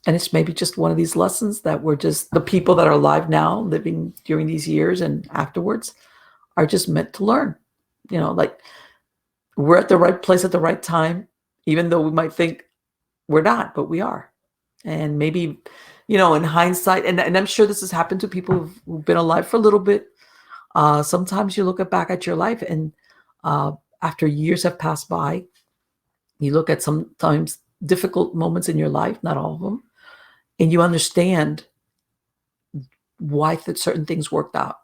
it's maybe just one of these lessons that we're just, the people that are alive now, living during these years and afterwards, are just meant to learn. Like we're at the right place at the right time, even though we might think we're not, but we are. And maybe, in hindsight, and I'm sure this has happened to people who've been alive for a little bit. Sometimes you look back at your life and after years have passed by, you look at sometimes difficult moments in your life, not all of them, and you understand why certain things worked out,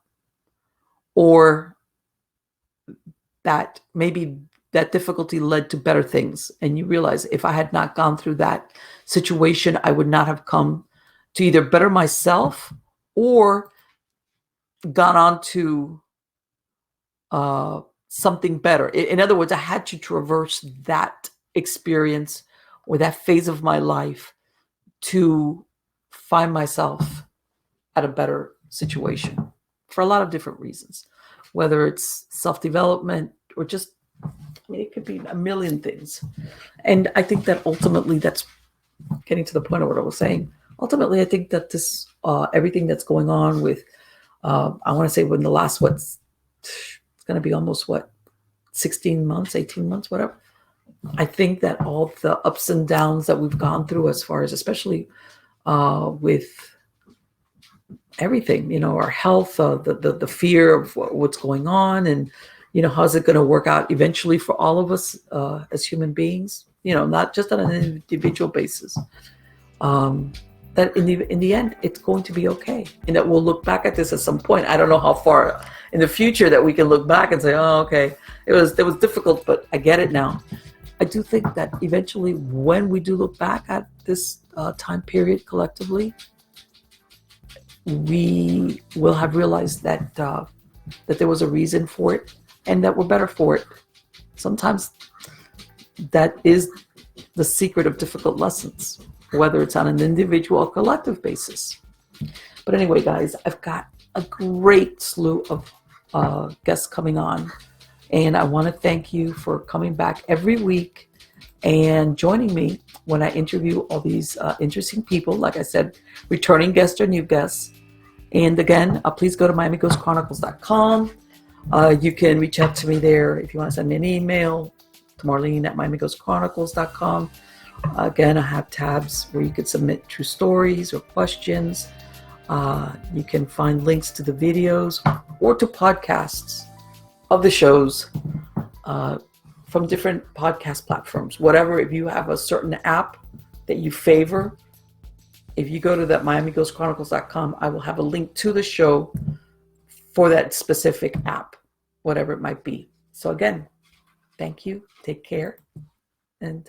or that maybe that difficulty led to better things. And you realize, if I had not gone through that situation, I would not have come to either better myself or gone on to something better. In other words, I had to traverse that experience or that phase of my life to find myself at a better situation for a lot of different reasons, whether it's self-development or just, it could be a million things. And I think that ultimately, that's getting to the point of what I was saying. Ultimately, I think that this, everything that's going on with, I want to say, when the last, it's going to be almost 16 months, 18 months, whatever. I think that all the ups and downs that we've gone through, as far as especially with everything, our health, the fear of what's going on, and how's it going to work out eventually for all of us as human beings, not just on an individual basis, that in the end it's going to be okay, and that we'll look back at this at some point. I don't know how far in the future that we can look back and say, oh, okay, it was difficult, but I get it now. I do think that eventually, when we do look back at this time period collectively, we will have realized that there was a reason for it, and that we're better for it. Sometimes that is the secret of difficult lessons, whether it's on an individual or collective basis. But anyway, guys, I've got a great slew of guests coming on, and I want to thank you for coming back every week and joining me when I interview all these interesting people. Like I said, returning guests or new guests. And again, please go to MiamiGhostChronicles.com. You can reach out to me there if you want to send me an email to Marlene at MiamiGhostChronicles.com. Again, I have tabs where you can submit true stories or questions. You can find links to the videos or to podcasts of the shows from different podcast platforms. Whatever, if you have a certain app that you favor, if you go to that MiamiGhostChronicles.com, I will have a link to the show for that specific app, whatever it might be. So again, thank you, take care, and